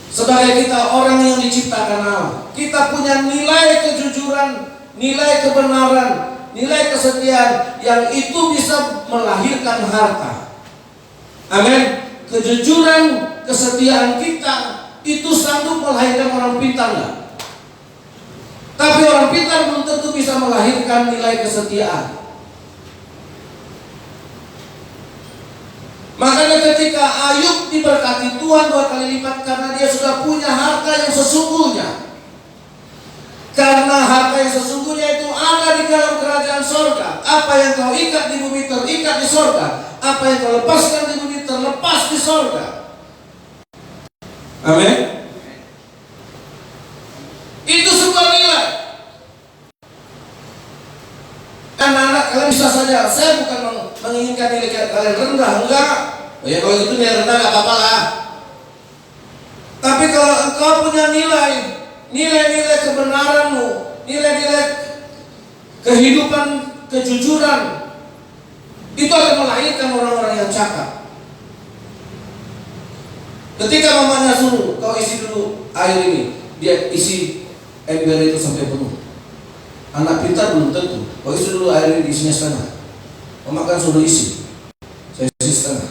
Sebagai kita orang yang diciptakan Allah, kita punya nilai kejujuran, nilai kebenaran, nilai kesetiaan yang itu bisa melahirkan harta. Amin. Kejujuran, kesetiaan kita itu sanggup melahirkan orang pintar enggak? Tapi orang pintar belum tentu bisa melahirkan nilai kesetiaan. Makanya ketika Ayub diberkati Tuhan 2 kali lipat karena dia sudah punya harta yang sesungguhnya. Karena harta yang sesungguhnya itu ada di dalam kerajaan sorga. Apa yang kau ikat di bumi terikat di sorga. Apa yang kau lepaskan di bumi terlepas di sorga. Amin. Itu sebuah nilai. Anak-anak kalian bisa saja, saya bukan menginginkan nilai kalian rendah, enggak. Oh ya kalau itu nilai rendah enggak apa-apa lah. Tapi kalau engkau punya nilai-nilai kebenaranmu, nilai-nilai kehidupan, kejujuran, itu akan melahirkan orang-orang yang cakap. Ketika mamanya suruh, kau isi dulu air ini, dia isi ember itu sampai penuh. Anak pintar belum tentu. Kau isi dulu air ini, diisinya setengah. Mama kan suruh isi, saya isi setengah.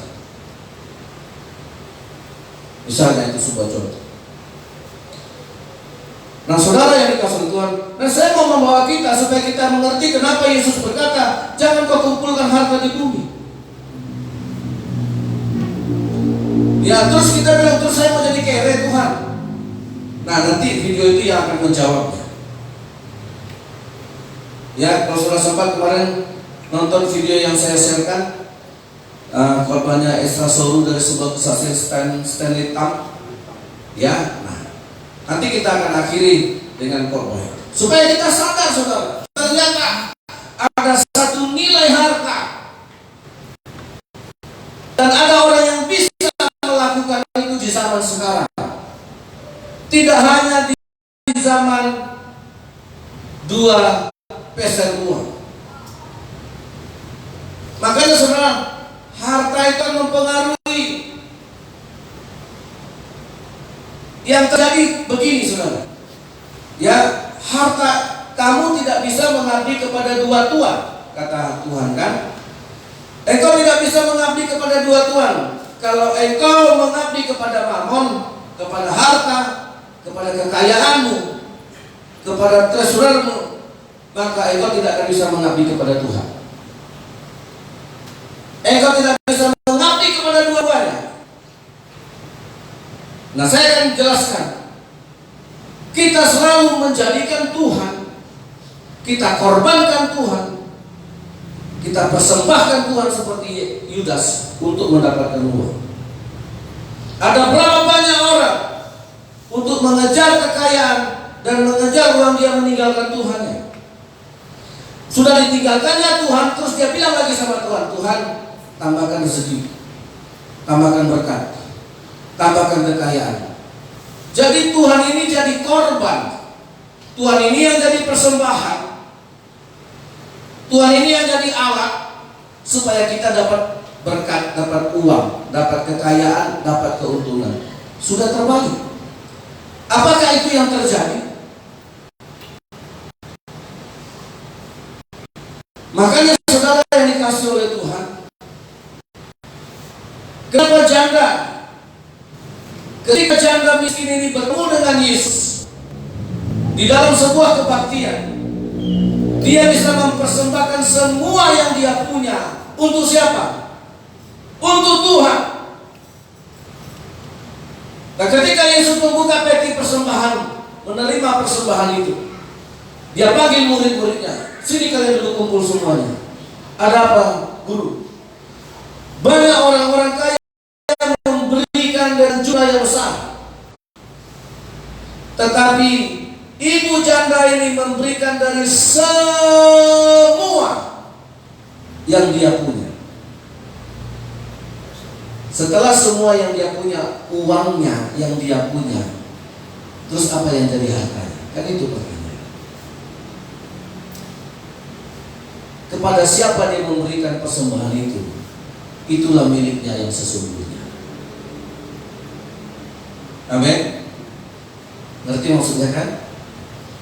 Misalnya itu sebuah contoh. Nah saudara yang dikasihi Tuhan, nah saya mau membawa kita supaya kita mengerti kenapa Yesus berkata, jangan kau kumpulkan harta di bumi. Ya terus kita bilang, terus saya mau jadi kere Tuhan. Nah nanti video itu yang akan menjawabnya. Ya kalau sudah sempat kemarin nonton video yang saya sharekan, korbannya Esra Soru dari sebuah kesaksian Stanley Tam. Ya, nah nanti kita akan akhiri dengan korban supaya kita sadar saudara, ternyata ada satu nilai harta dan ada orang yang bisa melakukan itu di zaman sekarang, tidak hanya di zaman 2 peser uang. Makanya saudara, harta itu mempengaruhi. Yang terjadi begini saudara, ya harta kamu tidak bisa mengabdi kepada 2 tuan, kata Tuhan kan. Engkau tidak bisa mengabdi kepada 2 tuan. Kalau engkau mengabdi kepada mamon, kepada harta, kepada kekayaanmu, kepada treasurermu, maka engkau tidak akan bisa mengabdi kepada Tuhan. Engkau tidak bisa mengabdi kepada dua-duanya. Nah saya akan jelaskan. Kita selalu menjadikan Tuhan, kita korbankan Tuhan, kita persembahkan Tuhan seperti Yudas untuk mendapatkan uang. Ada berapa banyak orang untuk mengejar kekayaan dan mengejar uang dia meninggalkan Tuhannya. Sudah ditinggalkannya Tuhan, terus dia bilang lagi sama Tuhan, Tuhan tambahkan rezeki, tambahkan berkat, tambahkan kekayaan. Jadi Tuhan ini jadi korban, Tuhan ini yang jadi persembahan, Tuhan ini yang jadi alat supaya kita dapat berkat, dapat uang, dapat kekayaan, dapat keuntungan. Sudah terbalik. Apakah itu yang terjadi? Makanya saudara yang dikasih oleh Tuhan, kenapa janda? Ketika janda miskin ini bertemu dengan Yesus di dalam sebuah kebaktian, dia bisa mempersembahkan semua yang dia punya. Untuk siapa? Untuk Tuhan. Nah, ketika Yesus membuka peti persembahan, menerima persembahan itu, dia panggil murid-muridnya, sini kalian duduk kumpul semuanya. Ada apa, Guru? Banyak orang-orang kaya yang memberikan dengan jumlah yang besar, tetapi ibu janda ini memberikan dari semua yang dia punya. Setelah semua yang dia punya, uangnya yang dia punya, terus apa yang jadi hartanya? Kan itu pertanyaan. Kepada siapa dia memberikan persembahan itu? Itulah miliknya yang sesungguhnya. Amin. Ngerti maksudnya kan?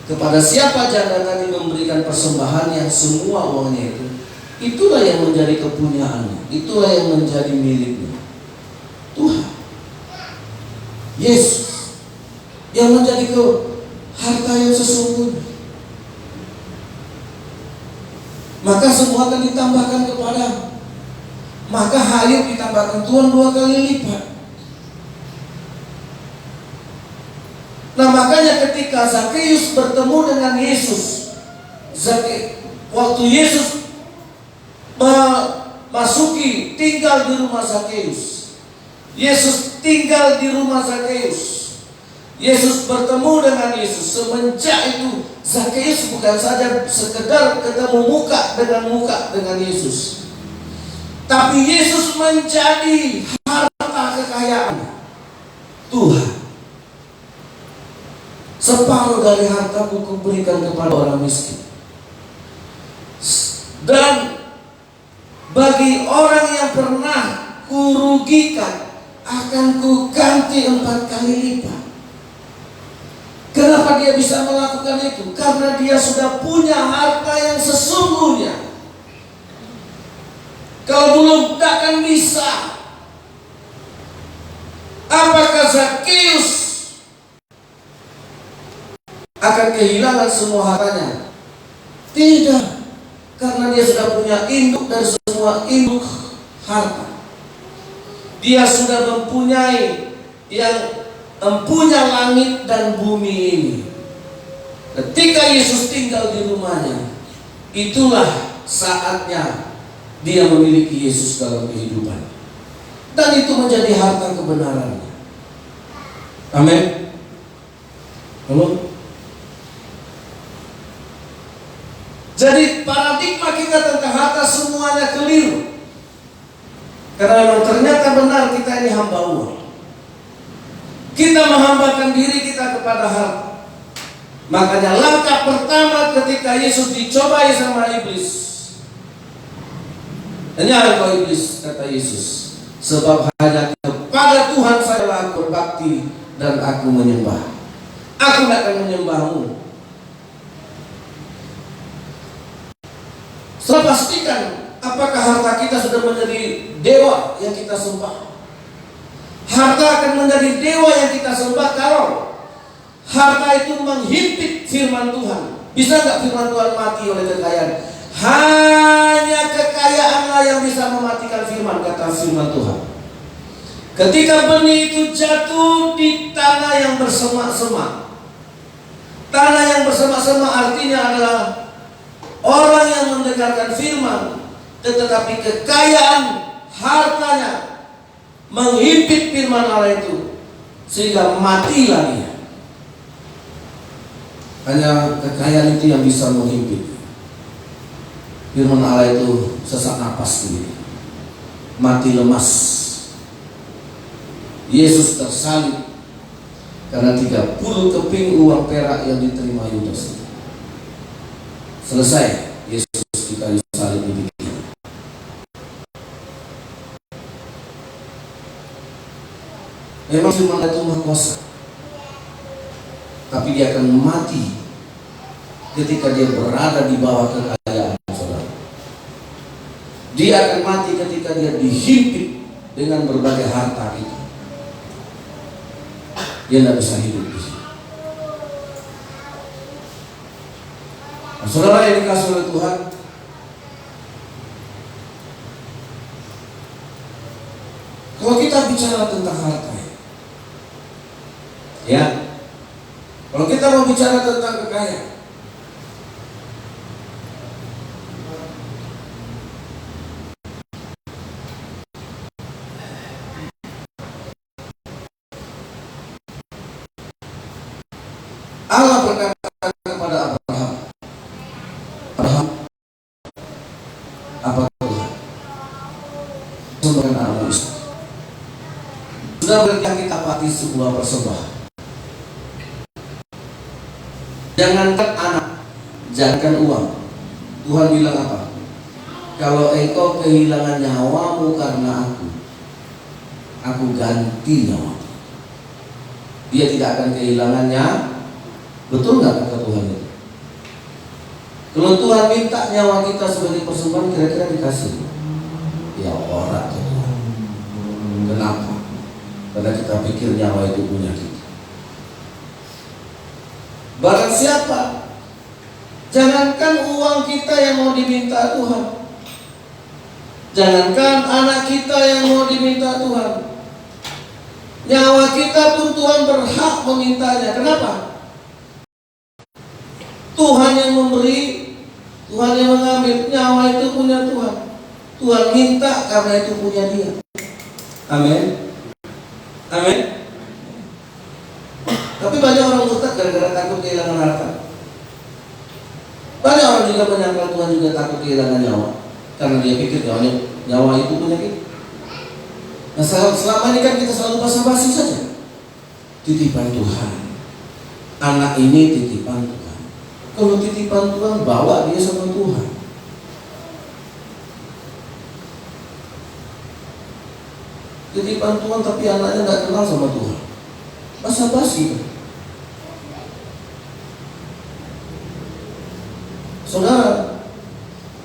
Kepada siapa janda tadi memberikan persembahan yang semua uangnya itu, itulah yang menjadi kepunyaannya, itulah yang menjadi miliknya. Tuhan Yesus yang menjadi harta yang sesungguhnya. Maka semua akan ditambahkan kepada. Maka hayuk ditambahkan Tuhan 2 kali lipat. Nah, makanya ketika Zakheus bertemu dengan Yesus, waktu Yesus memasuki tinggal di rumah Zakheus, Yesus tinggal di rumah Zakheus. Yesus bertemu dengan Yesus. Semenjak itu Zakheus bukan saja sekedar ketemu muka dengan Yesus, tapi Yesus menjadi harta kekayaan Tuhan. Separuh dari hartaku kuberikan kepada orang miskin. Dan bagi orang yang pernah kurugikan, akan kuganti 4 kali lipat. Kenapa dia bisa melakukan itu? Karena dia sudah punya harta yang sesungguhnya. Kalau belum, tak akan bisa. Apakah Zakheus akan kehilangan semua hartanya? Tidak, karena dia sudah punya induk dari semua induk harta. Dia sudah mempunyai yang mempunyai langit dan bumi ini. Ketika Yesus tinggal di rumahnya, itulah saatnya dia memiliki Yesus dalam kehidupan, dan itu menjadi harta kebenarannya. Amin. Halo. Jadi paradigma kita tentang harta semuanya keliru. Karena memang ternyata benar kita ini hamba uang. Kita menghambakan diri kita kepada harta. Makanya langkah pertama ketika Yesus dicobai sama iblis, "Hanya engkau iblis," kata Yesus, "sebab hanya kepada Tuhan sajalah aku berbakti dan aku menyembah. Aku tidak akan menyembahmu." Setelah pastikan apakah harta kita sudah menjadi dewa yang kita sembah. Harta akan menjadi dewa yang kita sembah kalau harta itu menghimpit firman Tuhan. Bisa nggak firman Tuhan mati oleh kekayaan? Hanya kekayaanlah yang bisa mematikan firman, kata firman Tuhan. Ketika benih itu jatuh di tanah yang bersemak-semak. Tanah yang bersemak-semak artinya adalah orang yang mendengarkan firman, tetapi kekayaan hartanya menghimpit firman Allah itu, sehingga matilah dia. Hanya kekayaan itu yang bisa menghimpit. Firman Allah itu sesak napas begini, mati lemas. Yesus tersalib karena 30 keping uang perak yang diterima Yudas. Selesai, Yesus di kayu salib dibikin. Memang firman itu maha kuasa. tapi dia akan mati ketika dia berada di bawah kekayaan saudara. Dia akan mati ketika dia dihimpit dengan berbagai harta itu. Dia tidak bisa hidup di sini. Nah, saudara yang dikasih oleh Tuhan, kalau kita bicara tentang harta, ya, kalau kita mau bicara tentang kekayaan, Allah berkata kepada Abraham, Abraham, apa Tuhan? Sembahkan anakmu Ishak. Sudah berkah kita pati sebuah persembahan. Jangankan anak, jangankan uang. Tuhan bilang apa? Kalau engkau kehilangan nyawamu karena aku ganti nyawamu. Dia tidak akan kehilangannya. Betul nggak kata Tuhan itu? Kalau Tuhan minta nyawa kita sebagai persembahan, kira-kira dikasih? Ya orang Tuhan. Kenapa? Karena kita pikir nyawa itu punya kita. Barang siapa, jangankan uang kita yang mau diminta Tuhan, jangankan anak kita yang mau diminta Tuhan, nyawa kita pun Tuhan berhak memintanya. Kenapa? Tuhan yang memberi, Tuhan yang mengambil. Nyawa itu punya Tuhan. Tuhan minta karena itu punya Dia. Amin. Amin. Tapi banyak orang murtad gara-gara takut kehilangan harta. Banyak orang juga menyangkal Tuhan juga takut kehilangan nyawa, karena dia pikir nyawa itu punya kita. Nah, selama ini kan kita selalu basa-basi saja. Titipan Tuhan. Anak ini titipan Tuhan. Kalau titipan Tuhan, bawa dia sama Tuhan. Titipan Tuhan tapi anaknya nggak kenal sama Tuhan. Basa-basi. Saudara,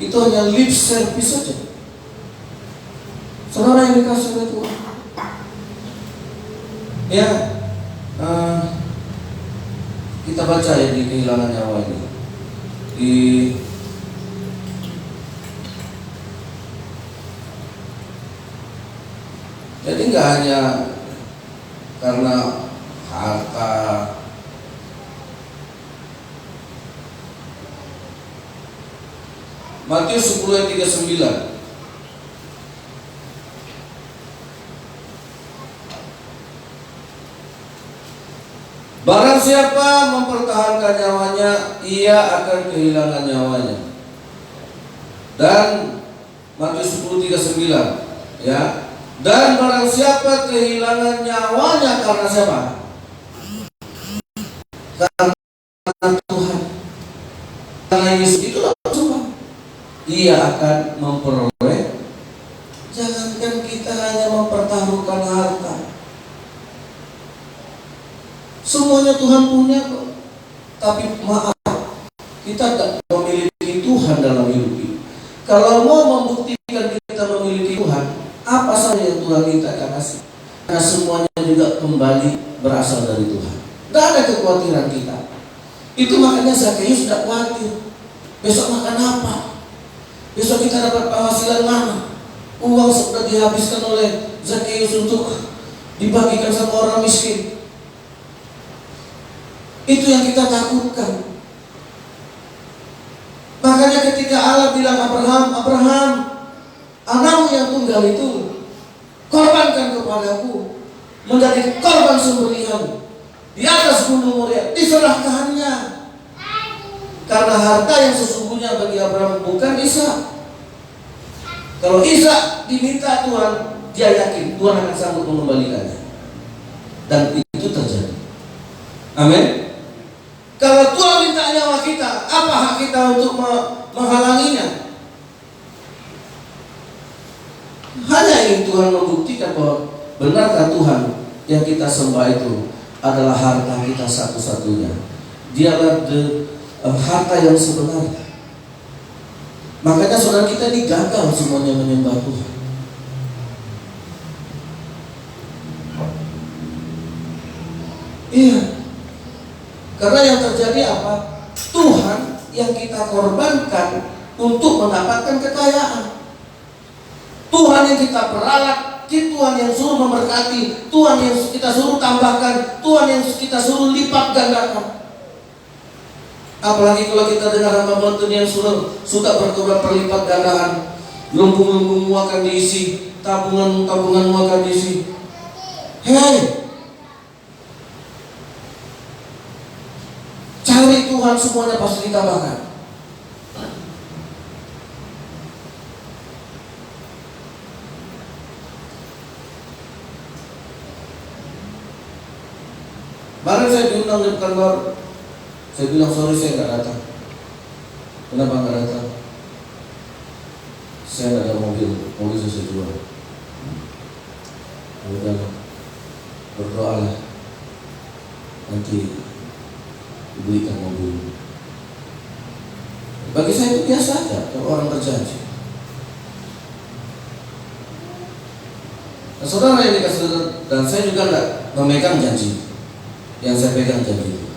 itu hanya lip service saja. Saudara yang dikasih oleh Tuhan, ya, kita baca ya di kehilangan nyawa ini. Jadi nggak hanya karena harta, Matius 10 ayat 39. Barang siapa mempertahankan nyawanya, ia akan kehilangan nyawanya. Dan Matius 10:39, ya. Dan barang siapa kehilangan nyawanya karena siapa? Karena Tuhan. Karena Yesus, itulah semua. Ia akan memperoleh. Jangankan kita hanya mempertaruhkan harta, semuanya Tuhan punya kok. Tapi maaf, kita tidak memiliki Tuhan dalam hidup ini. Kalau mau membuktikan kita memiliki Tuhan, apa saja yang Tuhan minta kita kasih? Karena semuanya juga kembali berasal dari Tuhan. Tidak ada kekhawatiran kita. Itu makanya Zakheus tidak khawatir. Besok makan apa? Besok kita dapat penghasilan mana? Uang sudah dihabiskan oleh Zakheus untuk dibagikan sama orang miskin. Itu yang kita takutkan. Makanya ketika Allah bilang Abraham, anakmu yang tunggal itu korbankan kepadaku menjadi korban sembelihan di atas gunung Moria, diserahkannya. Karena harta yang sesungguhnya bagi Abraham bukan Ishak. Kalau Ishak diminta Tuhan, dia yakin Tuhan akan sanggup mengembalikannya. Dan itu terjadi. Amin. Kalau Tuhan minta nyawa kita, apa hak kita untuk menghalanginya? Hanya ingin Tuhan membuktikan bahwa benarkah Tuhan yang kita sembah itu adalah harta kita satu-satunya. Dialah harta yang sebenarnya. Makanya saudara kita ini gagal semuanya menyembah Tuhan. Iya. Karena yang terjadi apa? Tuhan yang kita korbankan untuk mendapatkan kekayaan. Tuhan yang kita peralat, Tuhan yang suruh memberkati, Tuhan yang kita suruh tambahkan, Tuhan yang kita suruh lipat gandakan. Apalagi kalau kita dengar hamba Tuhan yang suka berkorban perlipat gandaan, lumbung-lumbungmu akan diisi, tabunganmu akan diisi. Hei, cari Tuhan, semuanya pasti ditambahkan. Kemarin saya diundang di Pekanbaru. Saya bilang sorry, saya nggak datang. Kenapa nggak datang? Saya nggak ada mobil saya jual. Udah, berdoalah, nanti dibelikan mobil. Bagi saya itu biasa aja kalau orang berjanji. Nah, saudara yang dikasih, dan saya juga nggak memegang janji. Yang saya pegang janji itu.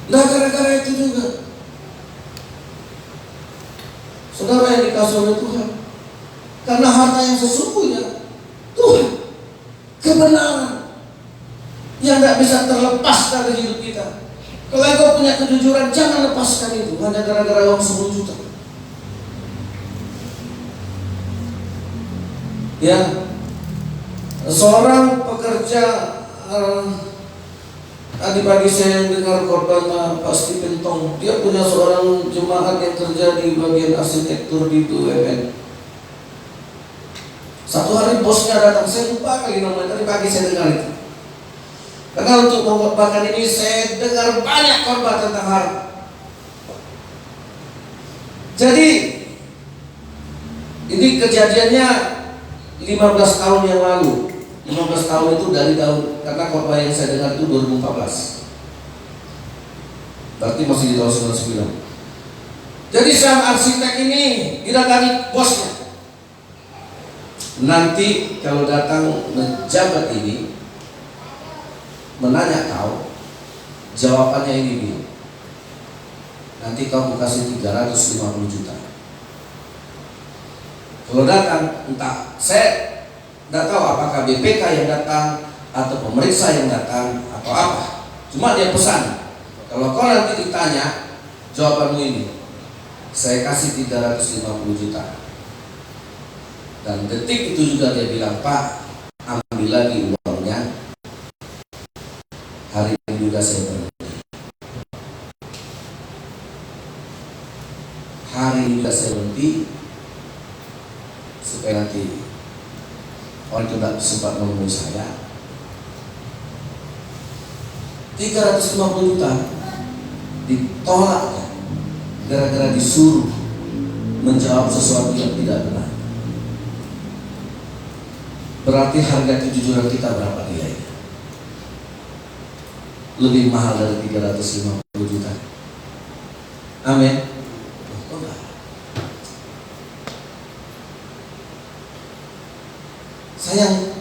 Nah, gara-gara itu juga saudara yang dikasih oleh Tuhan, karena harta yang sesungguhnya Tuhan, kebenaran yang tidak bisa terlepas dari hidup kita. Kalau engkau punya kejujuran, jangan lepaskan itu hanya gara-gara uang 10 juta. Ya, seorang pekerja, tadi pagi saya dengar korban Pak Stephen Tong. Dia punya seorang jemaat yang kerja di bagian arsitektur di BUMN. Satu hari bosnya datang, saya lupa kali namanya, tadi pagi saya dengar itu. Karena untuk mengorbankan ini saya dengar banyak korban tentang harta. Jadi ini kejadiannya 15 tahun yang lalu. 15 tahun itu dari tahun, karena korban yang saya dengar itu 2014. Berarti masih di tahun 99. Jadi sang arsitek ini didatangi bosnya. Nanti kalau datang menjabat ini menanya kau, jawabannya ini bilang, nanti kau kasih 350 juta. Kalau datang, entah, saya tidak tahu apakah BPK yang datang atau pemeriksa yang datang atau apa. Cuma dia pesan, kalau kau nanti ditanya, jawabanmu ini, saya kasih 350 juta. Dan detik itu juga dia bilang, Pak, ambil lagi uangnya. Hari ini juga saya berhenti. Hari ini juga saya berhenti, supaya nanti orang itu tidak sempat menemui saya. 350 juta ditolak gara-gara disuruh menjawab sesuatu yang tidak benar. Berarti harga kejujuran kita berapa nilainya? Lebih mahal dari 350 juta. Amin. Sayang,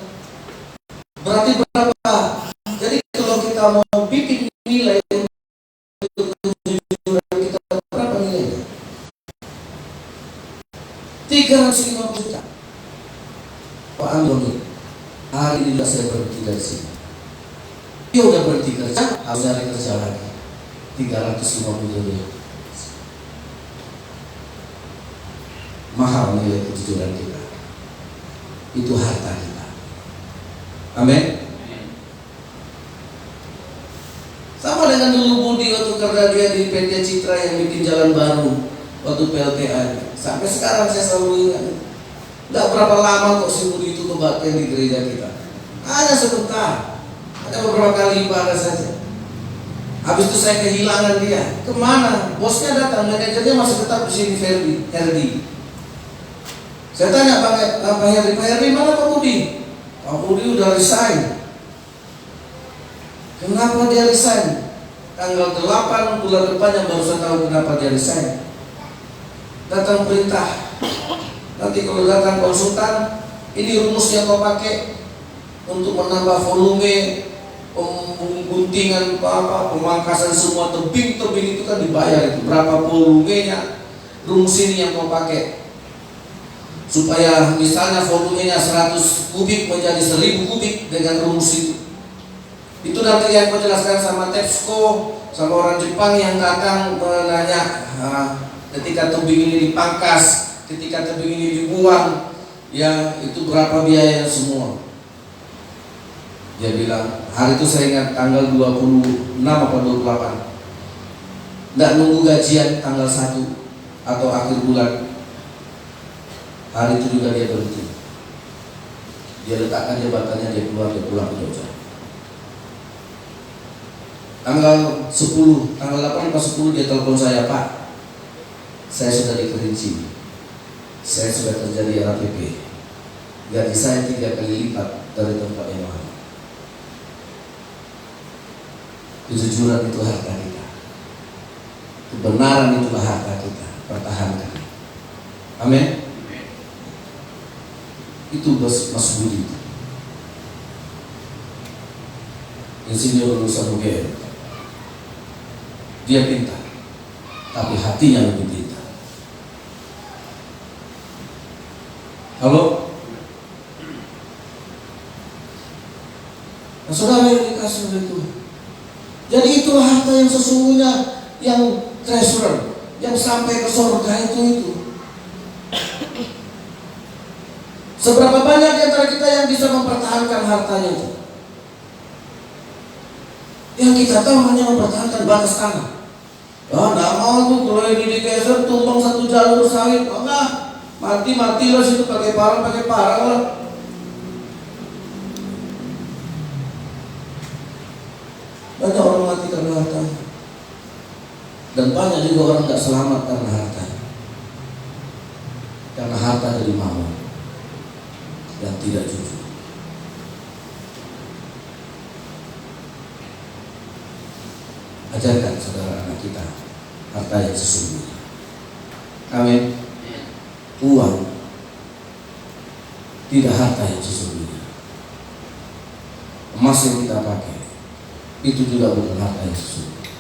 berarti berapa? Jadi kalau kita mau bikin nilai untuk kejujuran kita, berapa nilainya? 350 juta. Pak Amboni, hari ini juga saya berhenti dari sini. Dia udah berhenti kerja, harus cari kerja lagi. 350 juta. Mahal nilai kejujuran kita. Itu harta kita. Amin. Sama dengan dulu Budi waktu kerja dia di PT Citra yang bikin jalan baru waktu PLTA. Sampai sekarang saya selalu ingat. Tidak berapa lama kok si Budi itu kebaktian di gereja kita. Hanya sebentar. Hanya beberapa kali ibadah saja. Habis itu saya kehilangan dia. Kemana? Bosnya datang, manajernya masih tetap di sini, Herdi. Saya tanya Pak Heri, mana Pak Budi? Pak Budi udah resign. Kenapa dia resign? Tanggal 8 bulan depan yang baru saya tahu kenapa dia resign. Datang perintah. Nanti kalau datang konsultan, ini rumus yang kau pakai untuk menambah volume, pengguntingan apa, pemangkasan semua tebing-tebing itu kan dibayar itu berapa volumenya. Rumus ini yang kau pakai supaya misalnya volumenya 100 kubik menjadi 1000 kubik dengan rumus itu. Itu nanti yang kau jelaskan sama Tepsco, sama orang Jepang yang datang menanya, ketika tebing ini dipangkas, ketika tebing ini dibuang, ya itu berapa biayanya semua. Dia bilang, hari itu saya ingat tanggal 26 atau 28. Nggak nunggu gajian tanggal 1 atau akhir bulan. Hari itu juga dia berhenti. Dia letakkan jabatannya, dia keluar, dia pulang ke Jogja. Tanggal 10, tanggal 8 atau 10 dia telepon saya, Pak, saya sudah di Kerinci, saya sudah kerja di RAPP, gaji saya 3 kali lipat dari tempat yang lain. Kejujuran itu harta kita, kebenaran itulah harta kita, pertahankan. Amin. Itu Mas Budi, insinyur lulusan UGM. Dia pintar, tapi hatinya lebih pintar. Halo? Nah, saudara yang dikasih oleh Tuhan. Jadi itulah harta yang sesungguhnya, yang treasure, yang sampai ke surga itu. Seberapa banyak di antara kita yang bisa mempertahankan hartanya itu? Yang kita tahu hanya mempertahankan batas tanah. Nggak mau tuh kalau ini digeser tumbang 1 jalur sawit, enggak, mati lah situ, pakai parang lah. Banyak orang mati karena hartanya, dan banyak juga orang nggak selamat karena hartanya. Karena harta jadi mamon dan tidak jujur. Ajarkan saudara anak kita harta yang sesungguhnya. Amin. Uang tidak harta yang sesungguhnya. Emas yang kita pakai itu juga bukan harta yang sesungguhnya.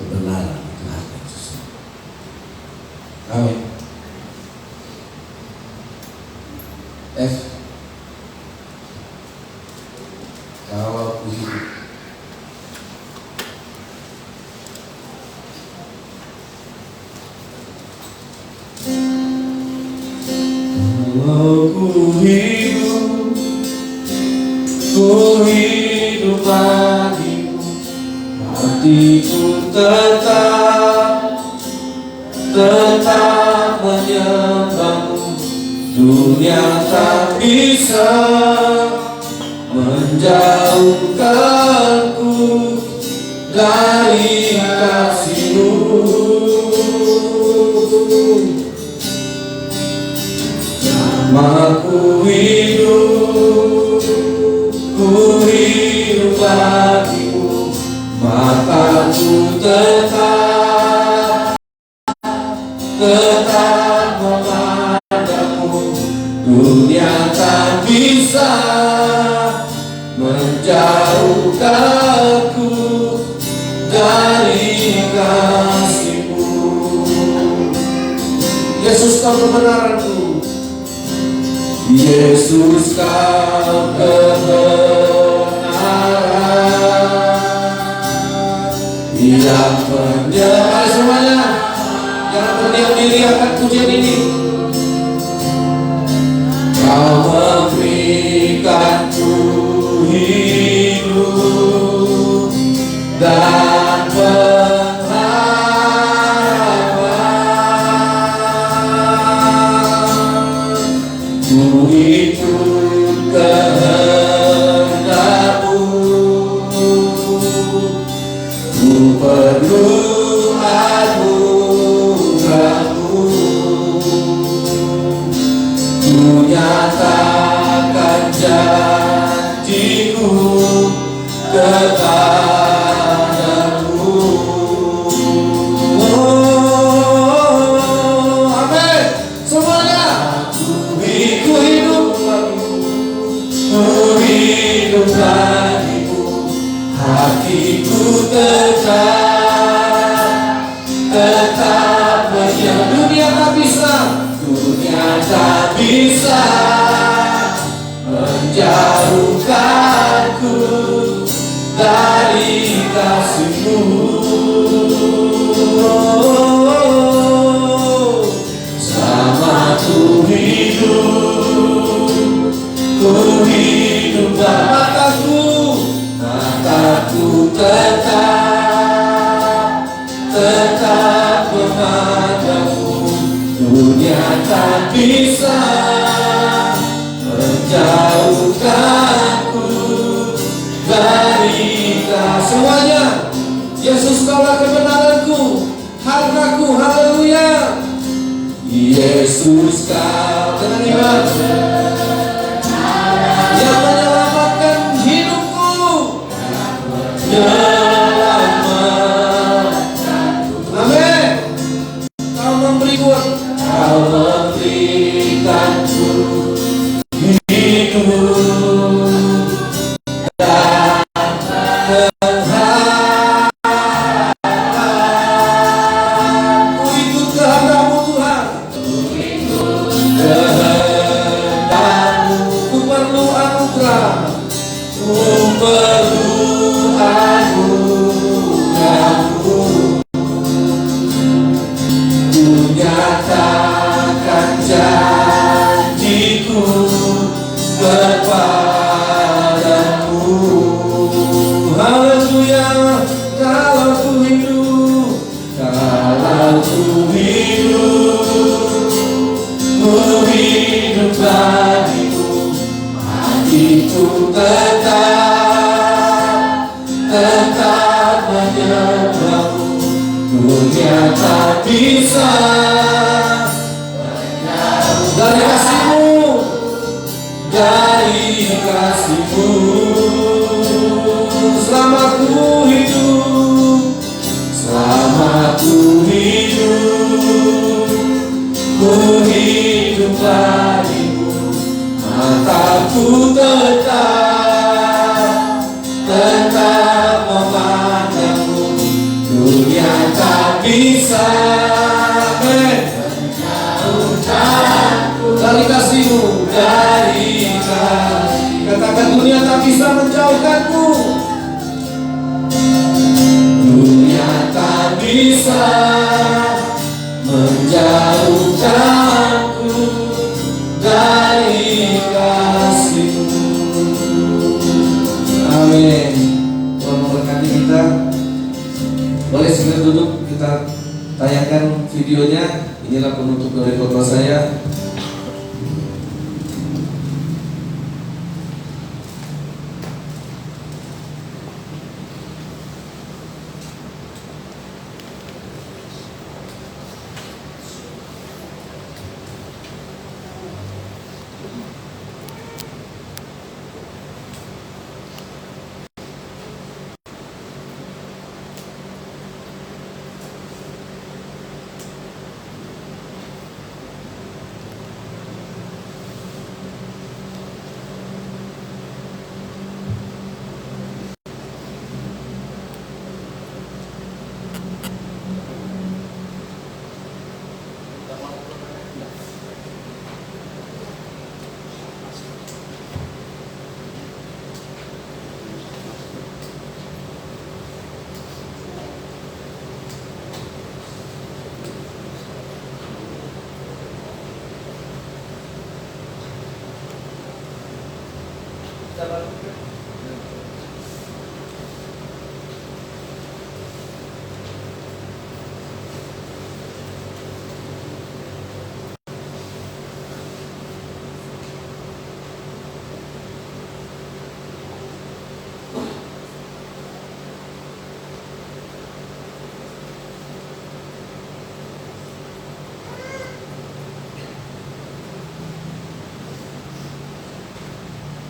Kebenaran itu harta yang sesungguhnya. Amin. Kalau begitu, kalau ku hidup bagimu, hatiku tetap menyembahmu. Dunia tak bisa menjauhkanku dari kasih-Mu. Selama ku hidup bagimu, maka ku tetap memandangmu. Dunia tak bisa menjauhkanku dari kasih-Mu. Yesus, Kau kebenaranku. Yesus, Kau kebenaran yang menjadi semuanya. Jangan berdiam diri akan pujian ini. Kau memberikanku hidup dan pengharapan. Ku ikut kehendak-Mu, ku perlu anugerah-Mu. nyatakan janjiku kepadamu. Oh, amin. Semuanya. Ku hidup bagimu, hatiku tetap menyembah. Dunia tak bisa. Dunia tak bisa menjauhkanku dari kasih-Mu. Selama ku hidup mataku tetap memandangmu. Dunia tak bisa menjauhkanku dari kasih. Semuanya. Yesus kaulah kebenaranku, hartaku, haleluya. Yesus kau Dengan iman yang menyelamatkan hidupku. Amin. Kau memberiku Kau memberikanku hidup dan pengharapan. ku ikut kehendak-Mu Tuhan. Kehendakmu Ku perlu anugerah. ku perlu anugerah-Mu. Ku nyatakan janjiku kepadamu. Haleluya. Kalau ku hidup, Ku hidup bagimu, hatiku tetap menyembahmu. Dunia tak bisa dari kasih-Mu. dari kasih-Mu. Selama ku hidup, ku hidup bagimu, mataku tetap memandangmu. Dunia tak bisa menjauhkanku dari kasih-Mu. dari kasih. Katakan dunia tak bisa menjauhkanmu. Dunia tak bisa menjauhkanku dari kasih-Mu. Amin. Tuhan memberkati kita. Boleh segera duduk, kita tayangkan videonya. Inilah penutup dari khotbah saya.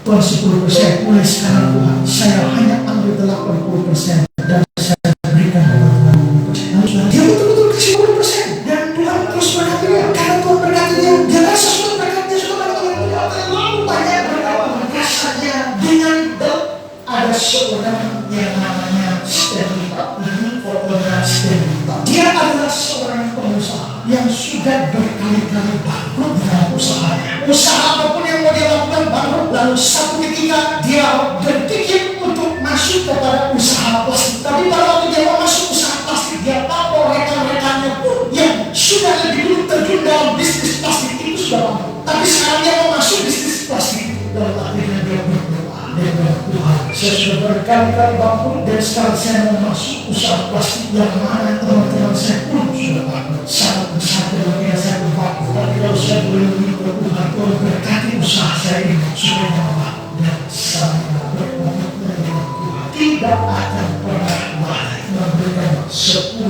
Tuhan 10%, mulai sekarang Tuhan, saya hanya ambil 80% dan saya berikan kepada Tuhan. Dia betul-betul kasih 10% dan Tuhan terus berkati dia. Karena Tuhan berkati dia, dia rasa sudah berkati dia sudah banyak terlalu banyak berkati. Rasanya dengan ada seorang yang namanya Stanley. Ini fotonya Stanley. Dia adalah seorang pengusaha yang sudah berkali-kali bangkrut dalam usahanya. Usaha apapun yang mau dia lakukan bangkrut. Lalu satu ketika dia berpikir untuk masuk kepada usaha plastik. Tapi pada waktu dia mau masuk usaha plastik, dia tahu rekan-rekannya pun yang sudah lebih dulu terjun dalam bisnis plastik itu sudah bangkrut. Tapi sekarang dia mau masuk bisnis plastik. Lalu akhirnya dia berdoa. Dia bilang, Tuhan, saya sudah berkali-kali bangkrut dan sekarang saya mau masuk usaha plastik yang mana teman-teman saya pun sudah bangkrut. Sangat besar kemungkinan saya bangkrut. Tapi kalau saya boleh minta Tuhan, Tuhan berkati usaha saya ini supaya Allah dan saya berkomitmen dengan Tuhan tidak akan pernah lalai memberikan 10%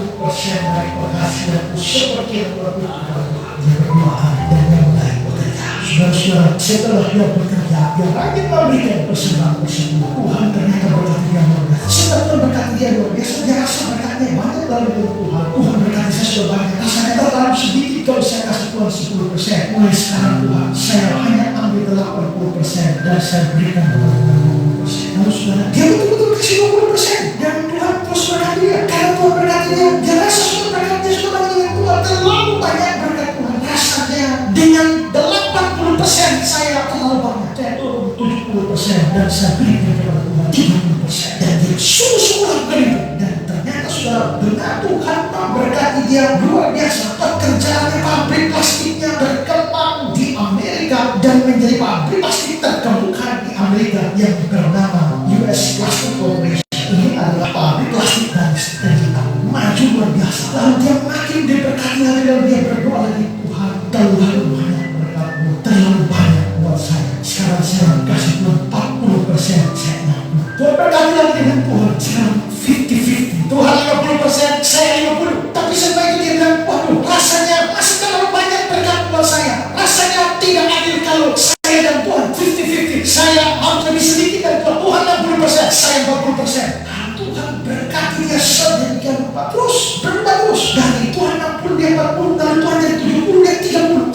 dari penghasilanku seperti yang Tuhan berikan. Dia berdoa dan dia mulai bekerja. Saudara-saudara, setelah dia bekerja, dia lagi memberikan persembahan tersebut. Tuhan ternyata berkati dia luar biasa. Setelah Tuhan berkati dia luar biasa, dia rasa berkatnya banyak lalu dari Tuhan. Tuhan berkati saya sudah banyak. Rasanya terlalu sedikit kalau saya kasih Tuhan 10%. Mulai sekarang Tuhan, saya hanya ambil 80% dan saya berikan kepada Tuhan 20%. Lalu saudara, dia betul-betul kasih 20% dan Tuhan terus berkati dia. Karena Tuhan berkati dia, dia rasa sudah berkatnya sudah banyak dengan Tuhan. Terlalu banyak berkat Tuhan. Rasanya dengan 80% saya terlalu banyak. Saya turun 70% dan saya berikan kepada Tuhan 30%. Dan dia sungguh-sungguh beri. Dan ternyata sudah benar Tuhan memberkati dia luar biasa. Pekerjaannya pabrik plastiknya berkembang di Amerika dan menjadi pabrik plastik terkemuka di Amerika yang bernama US Plastic Corporation. Ini adalah pabrik plastik dan kita maju luar biasa. Lalu dia makin diberkati lagi dan dia berdoa lagi, Tuhan terlalu banyak berkatmu, terlalu banyak buat saya. Sekarang saya kasih Tuhan 40%, saya 60%. Tuhan berkati lagi dengan Tuhan sekarang 50-50. Tuhan 50%, saya 50%. Tapi setelah itu dia bilang, waduh, rasanya masih terlalu banyak berkat buat saya. Rasanya tidak adil kalau saya dan Tuhan 50-50. Saya harus lebih sedikit dan Tuhan 60%, saya 40%. Nah, Tuhan berkati dia sedemikian rupa. Terus berubah terus. Dari Tuhan 60, dia 40, dari Tuhan jadi 70, dia 30.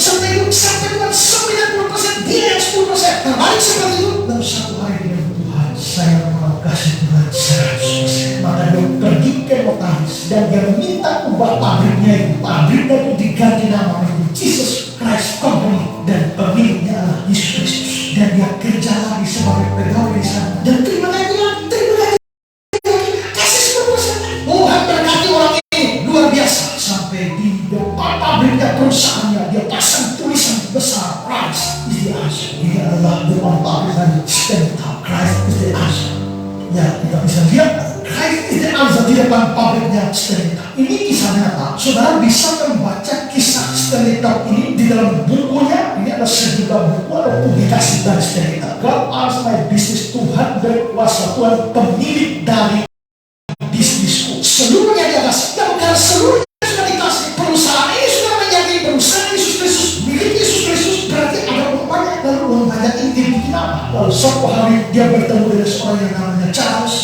Sampai Tuhan 90%, dia yang 10%. Terbalik seperti itu. Lalu satu hari dia bilang, Tuhan, saya mau kasih Tuhan 100%. Maka dia pergi ke notaris dan dia meminta ubah pabriknya itu. Pabriknya itu diganti nama menjadi Jesus Christ Company dan pemiliknya adalah Yesus Kristus. Dan dia kerja lagi sebagai pegawai di sana. Dan terima kasih lagi, terima kasih. Kasih 10%. Tuhan berkati orang ini luar biasa. Sampai di depan pabriknya perusahaannya dia pasang tulisan besar, Christ is the answer. Ini adalah depan pabrik dan stand up, Christ is the answer. Ya, kita bisa lihat Christ is the answer di depan pabriknya Stanley. Ini kisah nyata. Saudara bisa membaca kisah Stanley ini di dalam bukunya. Ini ada sejumlah buku atau publikasi dari Stanley. God owns my business. Tuhan berkuasa. Tuhan pemilik dari bisnisku. Seluruhnya di atas. Dan karena seluruhnya sudah dikasih, perusahaan ini sudah menjadi perusahaan Yesus Kristus, milik Yesus Kristus. Berarti ada uang banyak. Lalu uang banyak ini dibikin apa? Lalu suatu hari dia bertemu dengan seorang yang namanya Charles.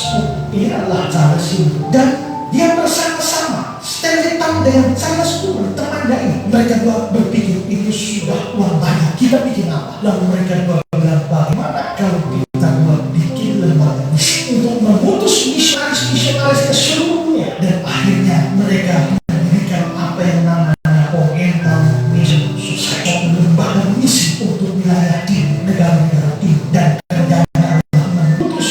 Ini adalah Charles ini. Dan dia bersama-sama Stanley dengan Charles Cooper, temannya ini. Mereka dua berpikir ini sudah uang banyak, kita bikin apa? Lalu mereka dua bilang, bagaimana kalau kita buat bikin lembaga untuk memutus misionaris ke seluruh dunia. Dan akhirnya mereka mendirikan apa yang namanya Oriental Mission Society, lembaga misi untuk wilayah timur, negara-negara timur. Dan kerjanya adalah memutus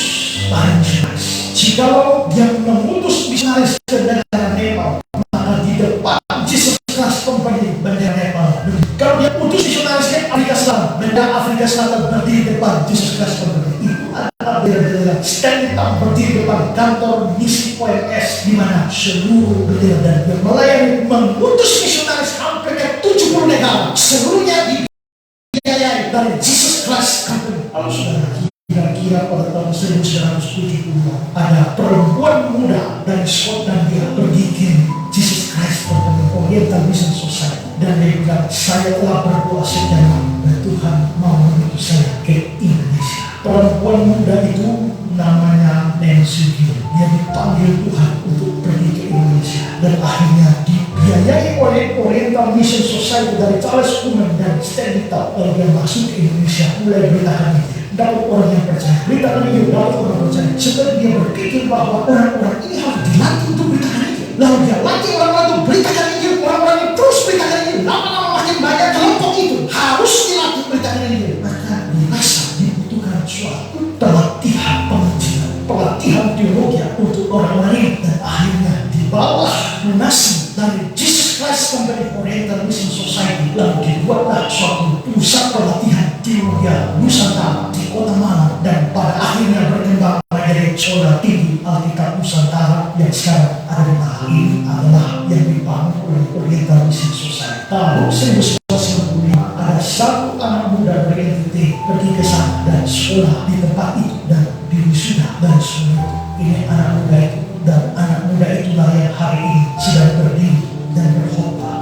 para misionaris. Jikalau dia memutus misionaris ke negara Nepal, maka di depan Jesus Christ Company bendera Nepal. Kalau dia putus misionaris ke Afrika Selatan, bendera Afrika Selatan berdiri depan Jesus Christ Company. Itu adalah bendera Stanley berdiri depan kantor misi OMS, di mana seluruh bendera dan dia melayani memutus misionaris hampir ke 70 negara. Seluruhnya dibiayai dari Jesus Christ Company. Kalau saudara kira-kira pada tahun 1970 ada perempuan muda dari Scotland, dia pergi ke Jesus Christ Company Oriental Mission Society dan dia bilang, saya telah berdoa sejak lama dan Tuhan mau mengutus saya ke Indonesia. perempuan muda itu namanya Nancy Gill. Dia dipanggil Tuhan untuk pergi ke Indonesia dan akhirnya dibiayai oleh Oriental Mission Society dari Charles Kuman dan Stanley Taub. Lalu dia masuk ke Indonesia, mulai beritakan ini. Dapat orang yang percaya, beritakan ini, dapat orang percaya. Sebenarnya dia berpikir bahwa orang-orang ini harus dilatih untuk beritakan ini. Lalu dia latih orang-orang untuk beritakan ini. Orang-orang ini terus beritakan ini. Lama-lama makin banyak kelompok itu harus dilatih beritakan ini. Maka dirasa dibutuhkan suatu pelatihan pengajian, pelatihan teologi untuk orang-orang ini. Dan akhirnya di bawah donasi dari Jesus Christ Company Oriental Mission Society, lalu dibuatlah suatu pusat pelatihan teologi Nusantara di Kota Malang, dan pada akhirnya berkembang menjadi sekolah tinggi Alkitab Nusantara yang sekarang ada di Malang. Ini adalah yang dibangun oleh Oriental Mission Society. Tahun 1995 ada satu anak muda berentiti pergi ke sana dan sekolah di tempat itu dan diwisuda dan semua. Ini anak muda itu, dan anak muda itulah yang hari ini sedang berdiri dan berkhotbah.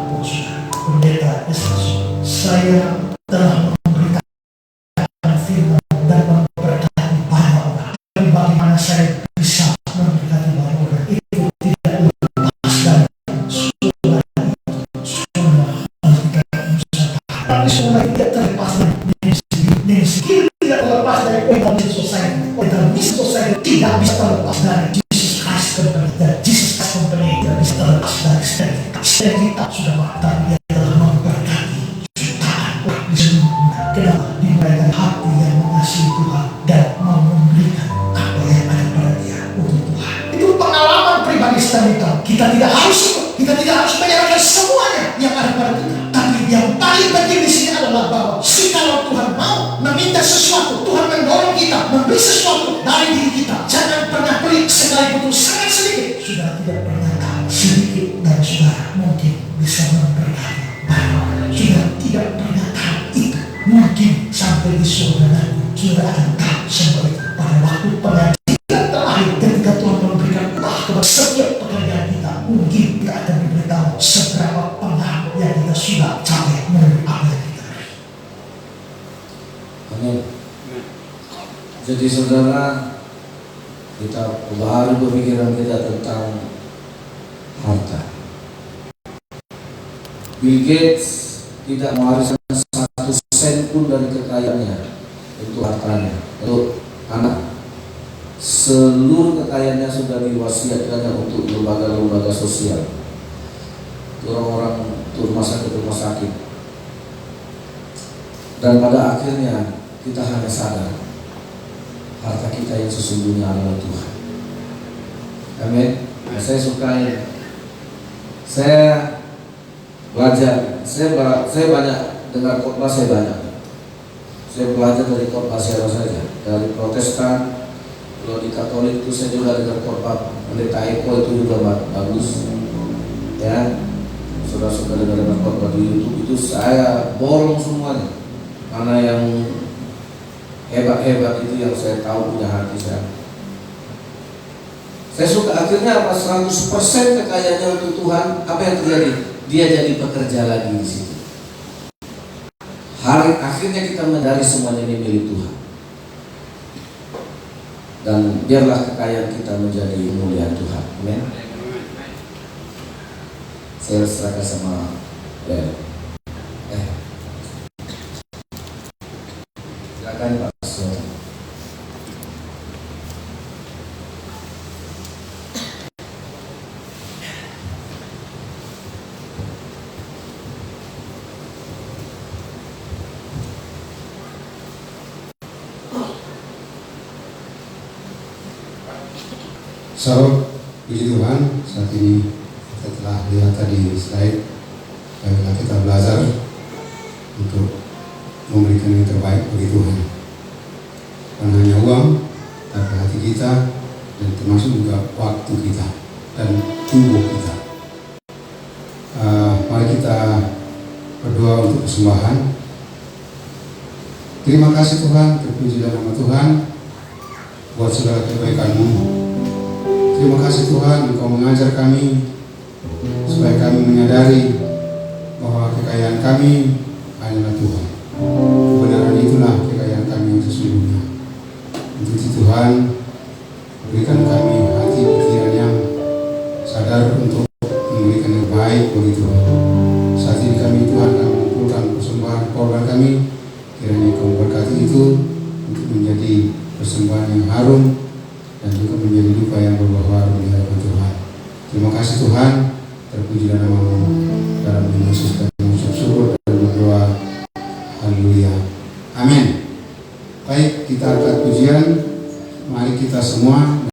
Pendeta Yesus, saya telah memberitakan firman dan memberkati banyak orang. Bagaimana saya bisa memberkati banyak orang itu tidak lepas dari sekolah itu, sekolah Alkitab Nusantara. Tapi sekolah tidak terlepas dari Nancy, tidak terlepas dari Oriental Society. Oriental Society tidak bisa terlepas dari Jesus Christ Company, dan Jesus Christ Company tidak bisa terlepas dari Stanley Taub. Sudah mengatakan dia telah memberkati jutaan orang di seluruh dunia. Kenapa? Dimulai dari hati yang mengasihi Tuhan dan mau memberikan apa yang ada pada dia untuk Tuhan. Itu pengalaman pribadi Stanley Taub. Kita tidak harus ikut, kita tidak harus menyerahkan semuanya yang ada pada kita. Tapi yang paling penting di sini adalah bahwa kalau Tuhan mau meminta sesuatu, Tuhan mendorong kita memberi sesuatu dari diri kita. Jangan pernah pelit sekalipun sangat sedikit. Sudah tidak pernah tahu sedikit dan saudara mungkin bisa memberkati banyak. Sudah tidak pernah tahu itu, mungkin sampai di surga nanti sudah akan tahu semua itu. Pada waktu pengajian terakhir ketika Tuhan memberikan upah kepada setiap pekerjaan kita, mungkin kita akan diberitahu seberapa pengaruh yang kita sudah capai melalui apa yang kita beri. Amin. Jadi saudara, kita baru berpikiran kita tentang harta. Bill Gates tidak mewariskan 1 sen pun dari kekayaannya untuk hartanya, untuk anak. Seluruh kekayaannya sudah diwasiatkannya untuk lembaga-lembaga sosial, orang-orang, untuk rumah sakit. Dan pada akhirnya kita hanya sadar harta kita yang sesungguhnya adalah Tuhan. Amin. Saya sukai, saya belajar, saya banyak dengar khotbah, saya belajar dari khotbah siapa saja, dari Protestan. Kalau di Katolik itu saya juga dengar khotbah Pendeta Eko, itu juga bagus. Ya, saudara-saudara dengar khotbah di YouTube itu saya borong semuanya. Mana yang hebat-hebat itu yang saya tahu punya hati saya. Saya suka akhirnya apa, 100% kekayaannya untuk Tuhan. Apa yang terjadi? Dia jadi pekerja lagi di situ. Hari akhirnya kita menyadari semuanya ini milik Tuhan. Dan biarlah kekayaan kita menjadi mulia Tuhan. Amin. Saya serahkan sama silakan Pak. Sahabat, puji Tuhan, saat ini kita telah lihat tadi slide bagaimana kita belajar untuk memberikan yang terbaik bagi Tuhan. Bukan hanya uang, tapi hati kita, dan termasuk juga waktu kita dan tubuh kita. Mari kita berdoa untuk persembahan. Terima kasih Tuhan, terpuji dalam nama Tuhan buat segala kebaikan-Mu. Terima kasih Tuhan, Engkau mengajar kami supaya kami menyadari bahwa kekayaan kami hanyalah Tuhan. Kebenaran itulah kekayaan kami yang sesungguhnya. itu untuk menjadi persembahan yang harum dan juga menjadi duka yang berbau harum di hadapan Tuhan. Terima kasih Tuhan, terpujilah nama-Mu. Dalam nama Yesus kami mengucap syukur dan berdoa. Haleluya. Amin. Baik, kita angkat pujian. Mari kita semua